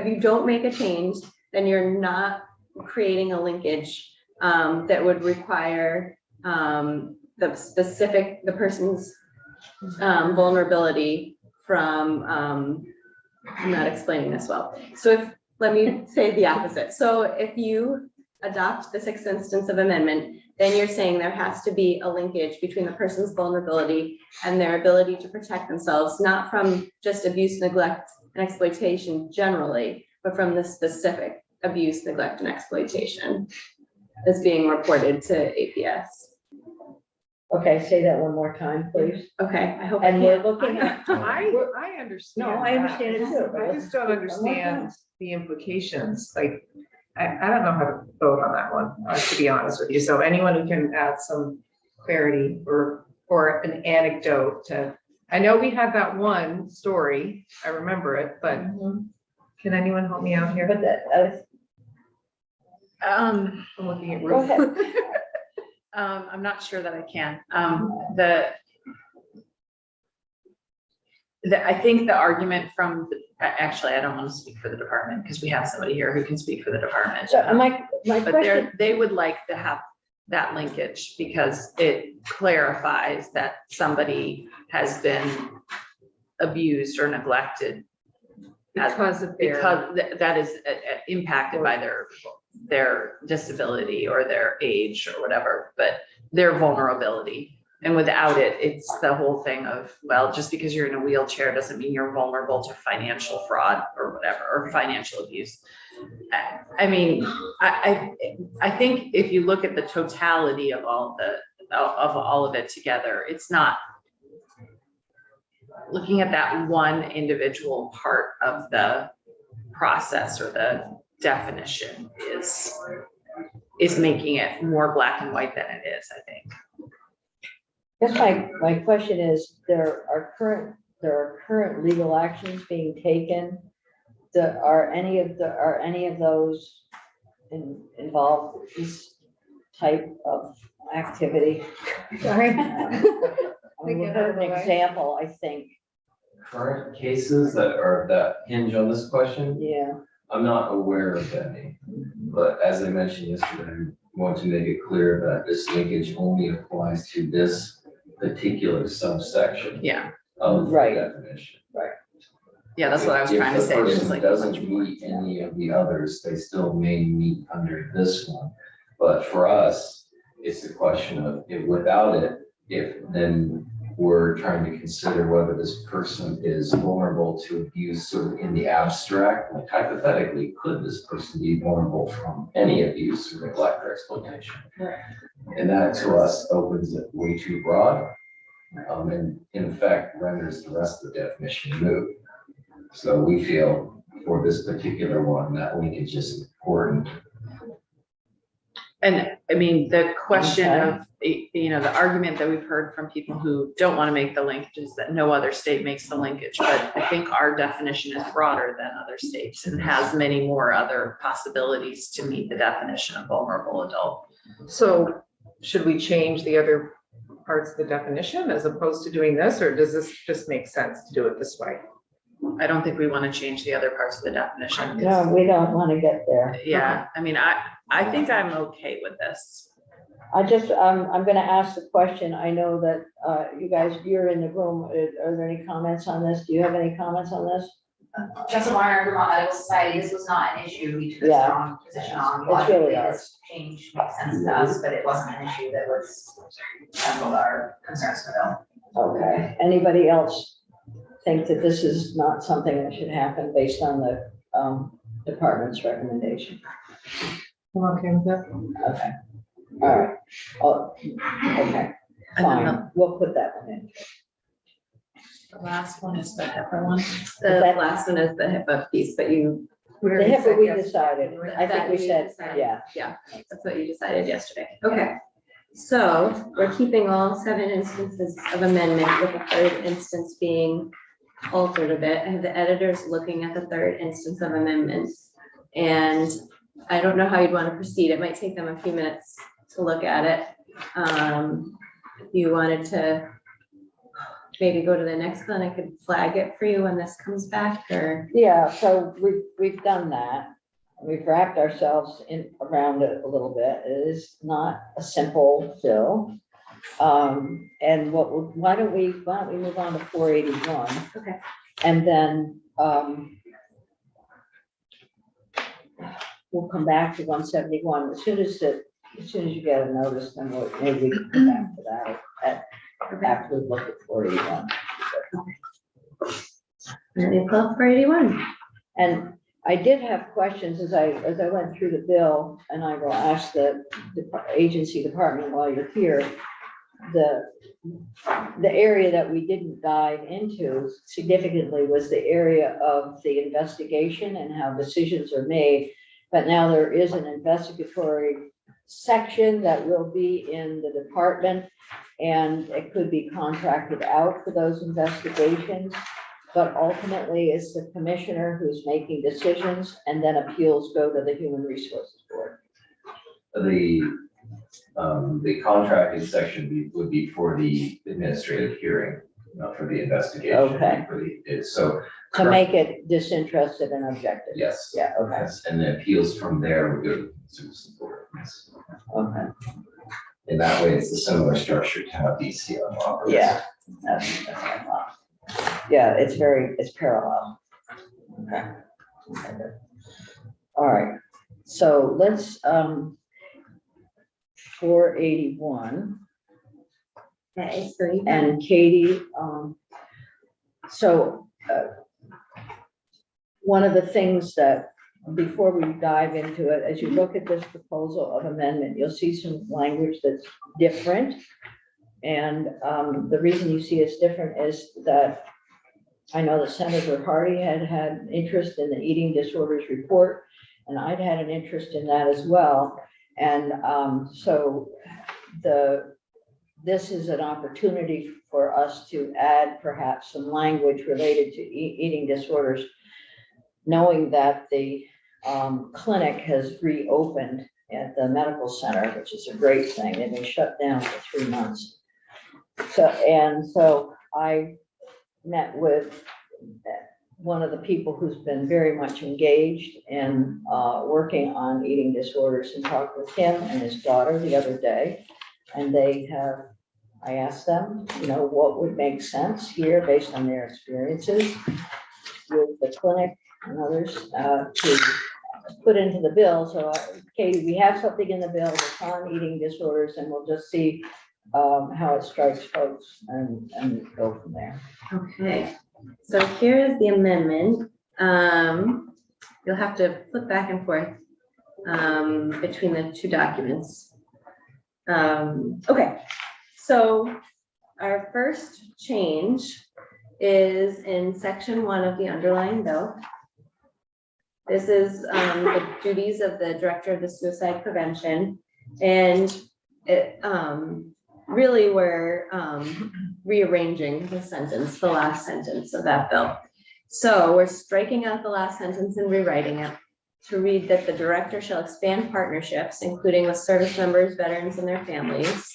you don't make a change, then you're not creating a linkage, that would require, the person's vulnerability from, I'm not explaining this well. So let me say the opposite. So if you adopt the sixth instance of amendment, then you're saying there has to be a linkage between the person's vulnerability and their ability to protect themselves, not from just abuse, neglect, and exploitation generally, but from the specific abuse, neglect, and exploitation that's being reported to APS. Okay, say that one more time, please. Okay, I hope. And I we're can. looking at. I understand. No, I understand it too. that. I just don't understand the implications, like, I don't know how to vote on that one, to be honest with you. So anyone who can add some clarity or an anecdote to, I know we had that one story, I remember it, but can anyone help me out here? But that, I'm looking at go Ruth. ahead. I'm not sure that I can. I think the argument from, actually, I don't want to speak for the department because we have somebody here who can speak for the department. So my But question, they would like to have that linkage because it clarifies that somebody has been abused or neglected. Because of their. Because that is impacted by their disability or their age or whatever, but their vulnerability. And without it, it's the whole thing of, well, just because you're in a wheelchair doesn't mean you're vulnerable to financial fraud or whatever, or financial abuse. I mean, I think if you look at the totality of all of it together, it's not looking at that one individual part of the process or the definition is making it more black and white than it is, I think. guess my question is, there are current legal actions being taken are any of those involved with this type of activity? Sorry. We heard an example, I think, Current cases that hinge on this question, yeah. I'm not aware of any. But as I mentioned yesterday, I want to make it clear that this linkage only applies to this particular subsection Yeah, of the Right. definition. yeah, that's what I was trying to say. If the It's person like doesn't meet any of the others, they still may meet under this one. But for us, it's a question of if without it, if then we're trying to consider whether this person is vulnerable to abuse sort of in the abstract, like hypothetically, could this person be vulnerable from any abuse or neglect or exploitation? And that to us opens it way too broad, and in effect renders the rest of the definition moot. So we feel for this particular one, that linkage is important. And I mean, the question Okay. of, the argument that we've heard from people who don't want to make the linkage is that no other state makes the linkage. But I think our definition is broader than other states and has many more other possibilities to meet the definition of vulnerable adult. So should we change the other parts of the definition as opposed to doing this, or does this just make sense to do it this way? I don't think we want to change the other parts of the definition. No, we don't want to get there. Yeah, I mean, I think I'm okay with this. I'm gonna ask the question. I know that, you guys, you're in the room. Are there any comments on this? Do you have any comments on this? Justin Warner, Vermont Medical Society, this was not an issue we took a Yeah. strong position on. It's really Logically, hard. this change makes sense to us, but it wasn't an issue that was central to our concerns for them. Okay. Anybody else think that this is not something that should happen based on the, department's recommendation? I'm okay with that. Okay. All right. Oh, okay, And then fine. We'll put that one in. the last one is the HIPAA one. The That- last one is the HIPAA piece, but you, The HIPAA we decided. I think That we you said, decided. yeah. that's what you decided yesterday. Okay. So we're keeping all 7 instances of amendment, with the 3rd instance being altered a bit. I have the editors looking at the 3rd instance of amendments. And I don't know how you'd want to proceed. It might take them a few minutes to look at it. If you wanted to maybe go to the next one, I could flag it for you when this comes back, or. Yeah, so we've done that. We've wrapped ourselves in around it a little bit. It is not a simple bill. And why don't we move on to 481? Okay. And then, we'll come back to 171. As soon as you get a notice, then maybe we can come back to that after we look at 481. And you pull up 481. And I did have questions as I went through the bill, and I will ask the agency department while you're here. The area that we didn't dive into significantly was the area of the investigation and how decisions are made. But now there is an investigatory section that will be in the department, and it could be contracted out for those investigations. But ultimately, it's the commissioner who's making decisions, and then appeals go to the Human Resources Board. The contracting section would be for the administrative hearing, not for the investigation. Okay. So. To make it disinterested and objective. Yes. Yeah, okay, Yes, and the appeals from there would go to the Citizens Board. Yes. okay, And that way, it's a similar structure to how DCR operates. yeah. That's what I thought. Yeah, it's parallel. Okay. Okay, good. All right, so let's, 481. Okay, so you And Katie, one of the things that, before we dive into it, as you look at this proposal of amendment, you'll see some language that's different. And the reason you see it's different is that I know that Senator Hardy had interest in the eating disorders report, and I'd had an interest in that as well. And so this is an opportunity for us to add perhaps some language related to eating disorders knowing that the clinic has reopened at the medical center, which is a great thing. They've been shut down for 3 months. So I met with one of the people who's been very much engaged in working on eating disorders, and talked with him and his daughter the other day. And I asked them, what would make sense here based on their experiences with the clinic and others to put into the bill. So Katie, we have something in the bill that's on eating disorders, and we'll just see how it strikes folks and go from there. Okay, so here is the amendment. You'll have to flip back and forth between the two documents. Okay, so our first change is in section 1 of the underlying bill. This is the duties of the Director of the Suicide Prevention, and it really we're rearranging the sentence, the last sentence of that bill. So we're striking out the last sentence and rewriting it to read that the director shall expand partnerships, including with service members, veterans, and their families,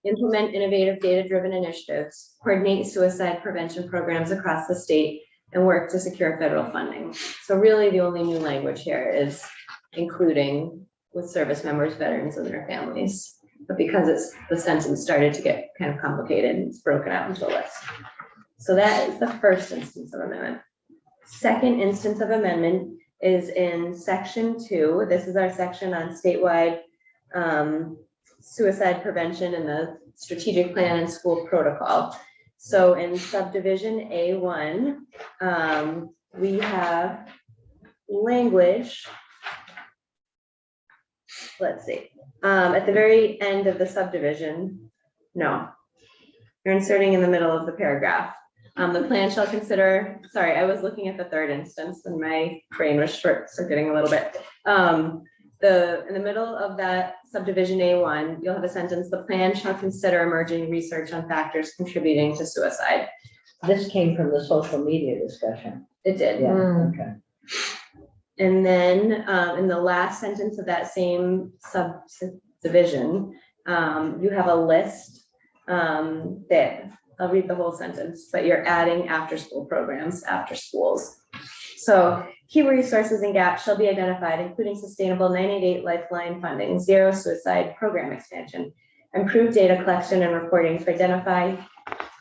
implement innovative data-driven initiatives, coordinate suicide prevention programs across the state, and work to secure federal funding. So really the only new language here is including with service members, veterans, and their families. But because the sentence started to get kind of complicated, it's broken out into a list. So that is the first instance of amendment. Second instance of amendment is in section 2. This is our section on statewide suicide prevention and the strategic plan and school protocol. So in subdivision A1, we have language. Let's see, at the very end of the subdivision, no, you're inserting in the middle of the paragraph. The plan shall consider, sorry, I was looking at the third instance and my brain was short, so getting a little bit. In the middle of that subdivision A1, you'll have a sentence, the plan shall consider emerging research on factors contributing to suicide. This came from the social media discussion. It did. Yeah, okay. And then in the last sentence of that same subdivision, you have a list that, I'll read the whole sentence, but you're adding after-school programs, after schools. So key resources and gaps shall be identified, including sustainable 988 lifeline funding, zero suicide program expansion, improved data collection and reporting to identify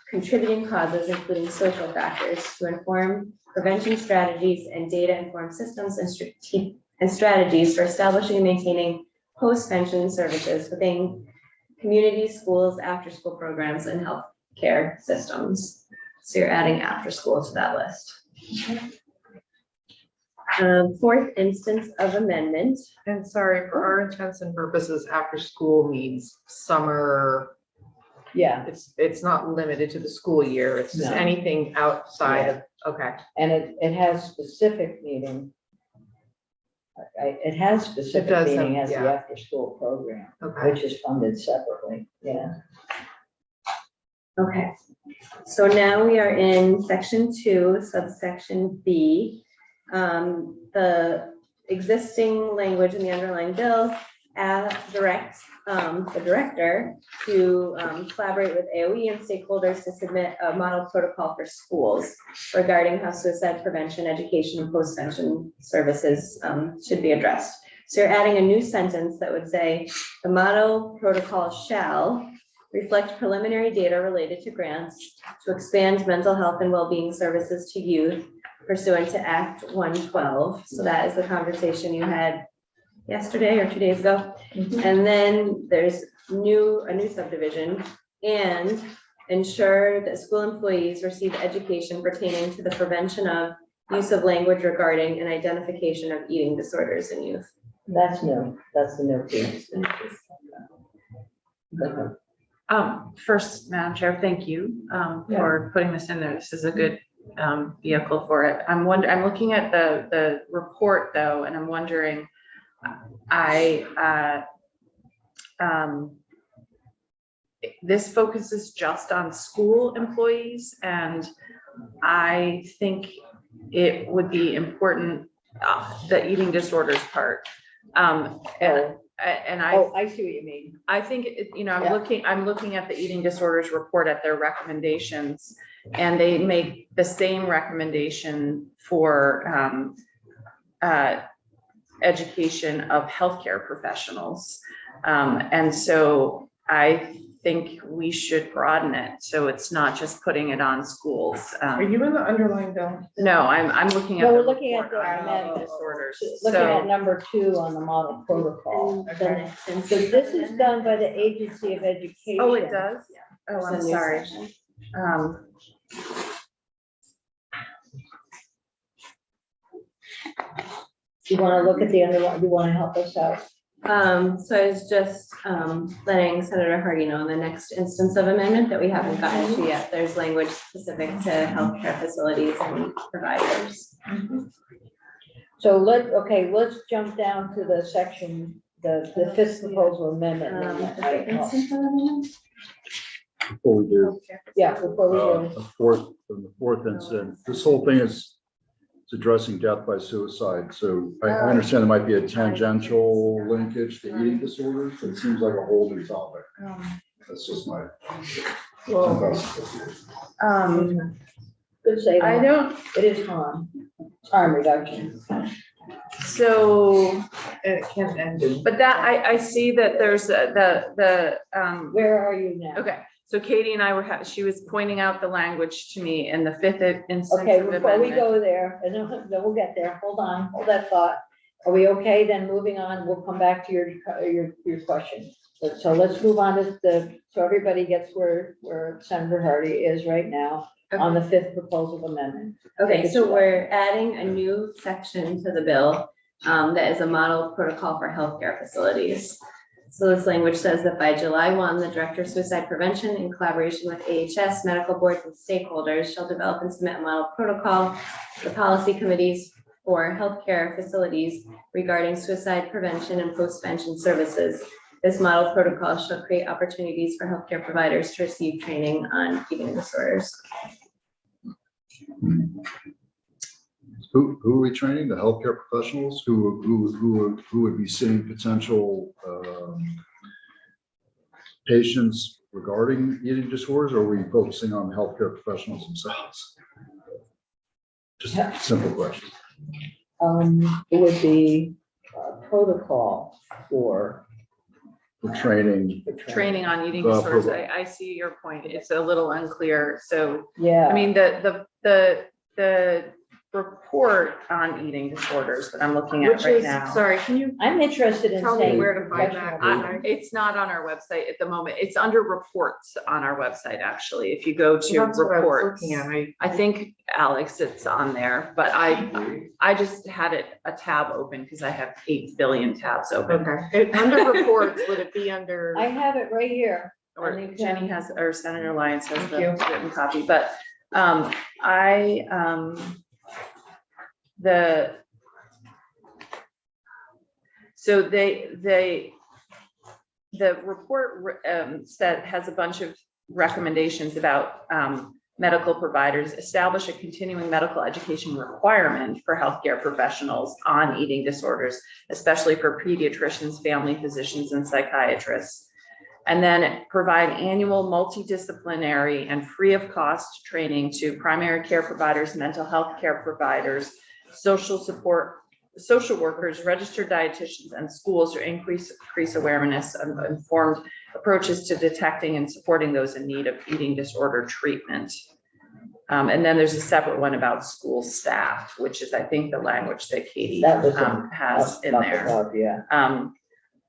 contributing causes, including social factors, to inform prevention strategies and data-informed systems and strategies for establishing and maintaining post-pension services within communities, schools, after-school programs, and health care systems. So you're adding after school to that list. Fourth instance of amendment. And sorry, for our intents and purposes, after school means summer. Yeah, It's not limited to the school year. It's just No. anything outside of, okay. and it has specific meaning. It has specific does have- meaning as the yeah. after-school program, Okay. which is funded separately, yeah. Okay, so now we are in section 2, subsection B. The existing language in the underlying bill directs the director to collaborate with AOE and stakeholders to submit a model protocol for schools regarding how suicide prevention, education, and post-pension services should be addressed. So you're adding a new sentence that would say, the model protocol shall reflect preliminary data related to grants to expand mental health and well-being services to youth pursuant to Act 112. So that is the conversation you had yesterday or 2 days ago. And then there's a new subdivision, and ensure that school employees receive education pertaining to the prevention of use of language regarding and identification of eating disorders in youth. That's new, that's the new piece. First, Madam Chair, thank you for putting this in there. This is a good vehicle for it. I'm looking at the report though, and I'm wondering, this focuses just on school employees, and I think it would be important, the eating disorders part. And Oh, I see what you mean. I think, I'm looking at the eating disorders report at their recommendations, and they make the same recommendation for education of healthcare professionals. And so I think we should broaden it, so it's not just putting it on schools. Are you in the underlying bill? No, I'm looking at. No, the we're looking at report the on amendment. disorders. Looking at So, number 2 on the model protocol. Okay. So this is done by the Agency of Education. oh, it does? Oh, It's a I'm new sorry. section. You want to look at the underlying, you want to help us out? So I was just, letting Senator Hardy know in the next instance of amendment that we haven't gotten to yet, there's language specific to healthcare facilities and providers. So let's jump down to the section, the fifth proposal amendment. Before we do, Yeah, before we go. the fourth incident, this whole thing is it's addressing death by suicide. So I understand there might be a tangential linkage to eating disorders, but it seems like a whole new topic. That's just my. Good say I that. don't, It is harm reduction. so, It can end. but that, I see that there's Where are you now? okay. So Katie and I were, she was pointing out the language to me in the fifth instance Okay, of before we amendment. go there, and then we'll get there. Hold on, hold that thought. Are we okay? Then moving on, we'll come back to your question. So let's move on to so everybody gets where Senator Hardy is right now on the fifth proposal amendment. Okay, so we're adding a new section to the bill, that is a model protocol for healthcare facilities. So this language says that by July 1, the Director of Suicide Prevention, in collaboration with AHS, medical boards, and stakeholders, shall develop and submit a model protocol to the policy committees for healthcare facilities regarding suicide prevention and post-vention services. This model protocol shall create opportunities for healthcare providers to receive training on eating disorders. Who are we training? The healthcare professionals who would be seeing potential patients regarding eating disorders, or are we focusing on healthcare professionals themselves? Just a simple question. It would be a protocol for Training. Training on eating Well, disorders. program. I see your point. It's a little unclear. So, Yeah. I mean, the report on eating disorders that I'm looking at Which right is, now. sorry, can you I'm interested in tell me saying. where to find that? professional. It's not on our website at the moment. It's under reports on our website, actually. If you go to That's what I was reports, looking at. I think, Alex, it's on there, but I just had a tab open because I have 8 billion tabs open. Okay, under reports, would it be under? I have it right here. Or I think, Jenny has, or Senator Lyons has the Thank written copy, but so the report has a bunch of recommendations about medical providers, establish a continuing medical education requirement for healthcare professionals on eating disorders, especially for pediatricians, family physicians, and psychiatrists. And then provide annual multidisciplinary and free of cost training to primary care providers, mental health care providers, social support, social workers, registered dietitians, and schools to increase awareness of informed approaches to detecting and supporting those in need of eating disorder treatment. And then there's a separate one about school staff, which is, I think, the language that Katie That was has in there. Yeah.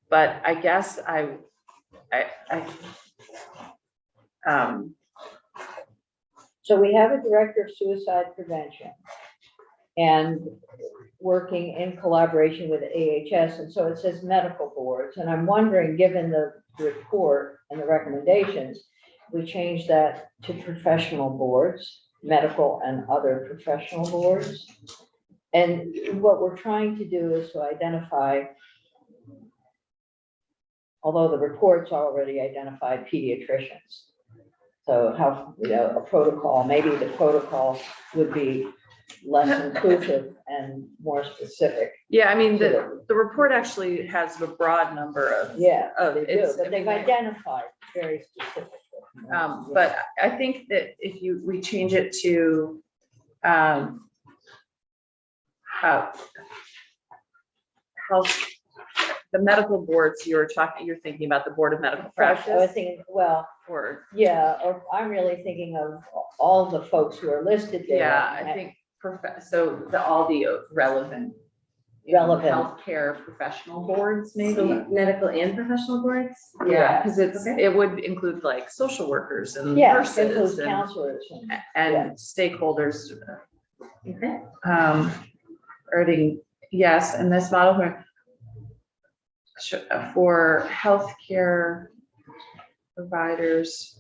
But I guess So we have a director of suicide prevention and working in collaboration with AHS. And so it says medical boards. And I'm wondering, given the report and the recommendations, we change that to professional boards, medical and other professional boards. And what we're trying to do is to identify, although the report's already identified pediatricians. So how, a protocol, maybe the protocol would be less inclusive and more specific. Yeah, I mean, the report actually has a broad number of, Yeah, Oh, they do, it's- I but they've mean, identified very specifically. but I think that if we change it to, health, the medical boards, you're thinking about the Board of Medical I was Practice thinking, well, or, yeah, or I'm really thinking of all the folks who are listed there. yeah, I think, so all the relevant. Relevant. Healthcare professional boards, So maybe. medical and professional boards? Yeah, because Okay. it would include like social workers and Yeah, it includes nurses and, counselors and, and stakeholders. Okay. Earning, yes, and this model for healthcare providers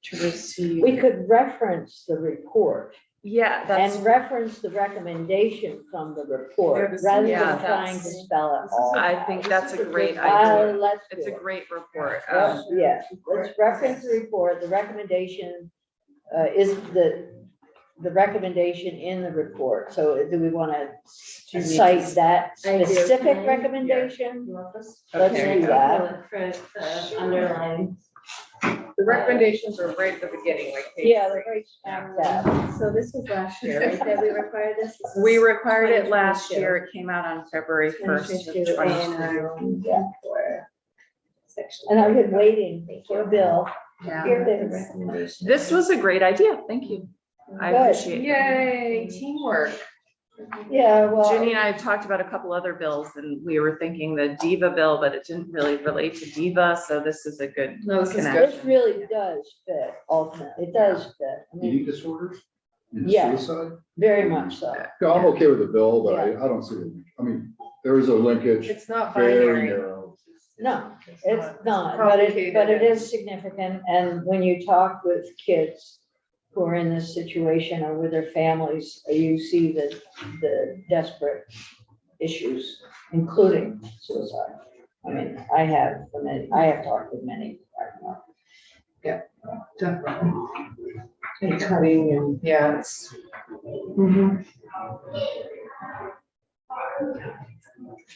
to receive. we could reference the report Yeah, that's, and reference the recommendation from the report rather Yeah, than trying to that's- spell it all. I think that's a great out. idea. Let's It's do a it. great report. Yeah, let's reference the report, the recommendation is the recommendation in the report. So do we want to cite that I do. specific Can I? recommendation? You want this? Let's Okay. do that. Look for the underline. The recommendations are right at the beginning, like. page Yeah, three. right smack that. So this was last year, right, that we required this? This is We required it last 2022. year. It came out on February 1st of 2022 '22. Yeah. for section. And I've been waiting for a bill. Yeah. Here it The is. recommendation. This was a great idea. Thank you. I Good. appreciate it. Yay, teamwork. Yeah, well. Ginny and I have talked about a couple other bills and we were thinking the DIVA bill, but it didn't really relate to DIVA. So this is a good No, this is connection. good. This really does fit ultimately. It does fit. I mean, Eating disorders? And Yeah. Suicide? very much so. Yeah, I'm okay with the bill, but I don't see, I mean, there is a linkage, It's not very binary. narrow. No, it's not, but it is significant. And when you talk with kids who are in this situation or with their families, you see the desperate issues, including suicide. I mean, I have talked with many right now. Definitely. And cutting and, yeah, it's.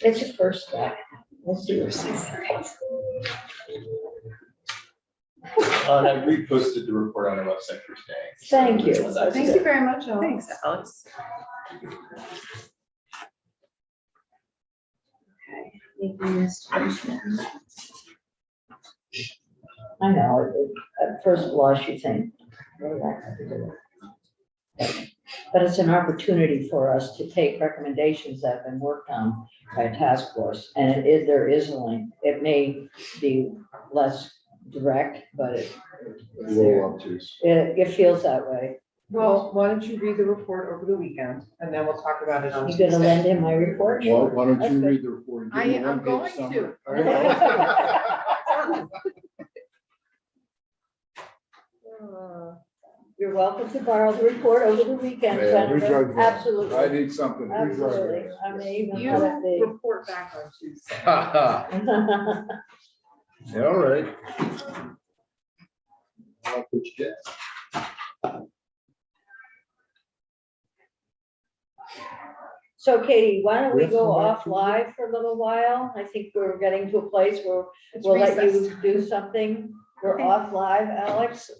It's a first step. We'll see what happens. And I reposted the report on our website for today. Thank you. Thank you very much, Alex. Thanks, Alex. Making this choice now. I know, at first blush, you think, "Oh, that could be good." But it's an opportunity for us to take recommendations that have been worked on by a task force, and there is a link. It may be less direct, but it's there. Roll up to. It feels that way. Well, why don't you read the report over the weekend and then we'll talk about it on You gonna Tuesday. lend in my report? Why don't That's you good. read the report? and give me a I'm one-page going summary? You're welcome to borrow the report over the weekend, Yeah, Senator. rejudge that. I Absolutely, need something. absolutely. I may even You have it be. report back on Tuesday. All right. I'll put you down. So Katie, why don't we Yes, go go back off to- live for a little while? I think we're getting to a place where It's we'll let you recessed. do something. We're off live, Alex.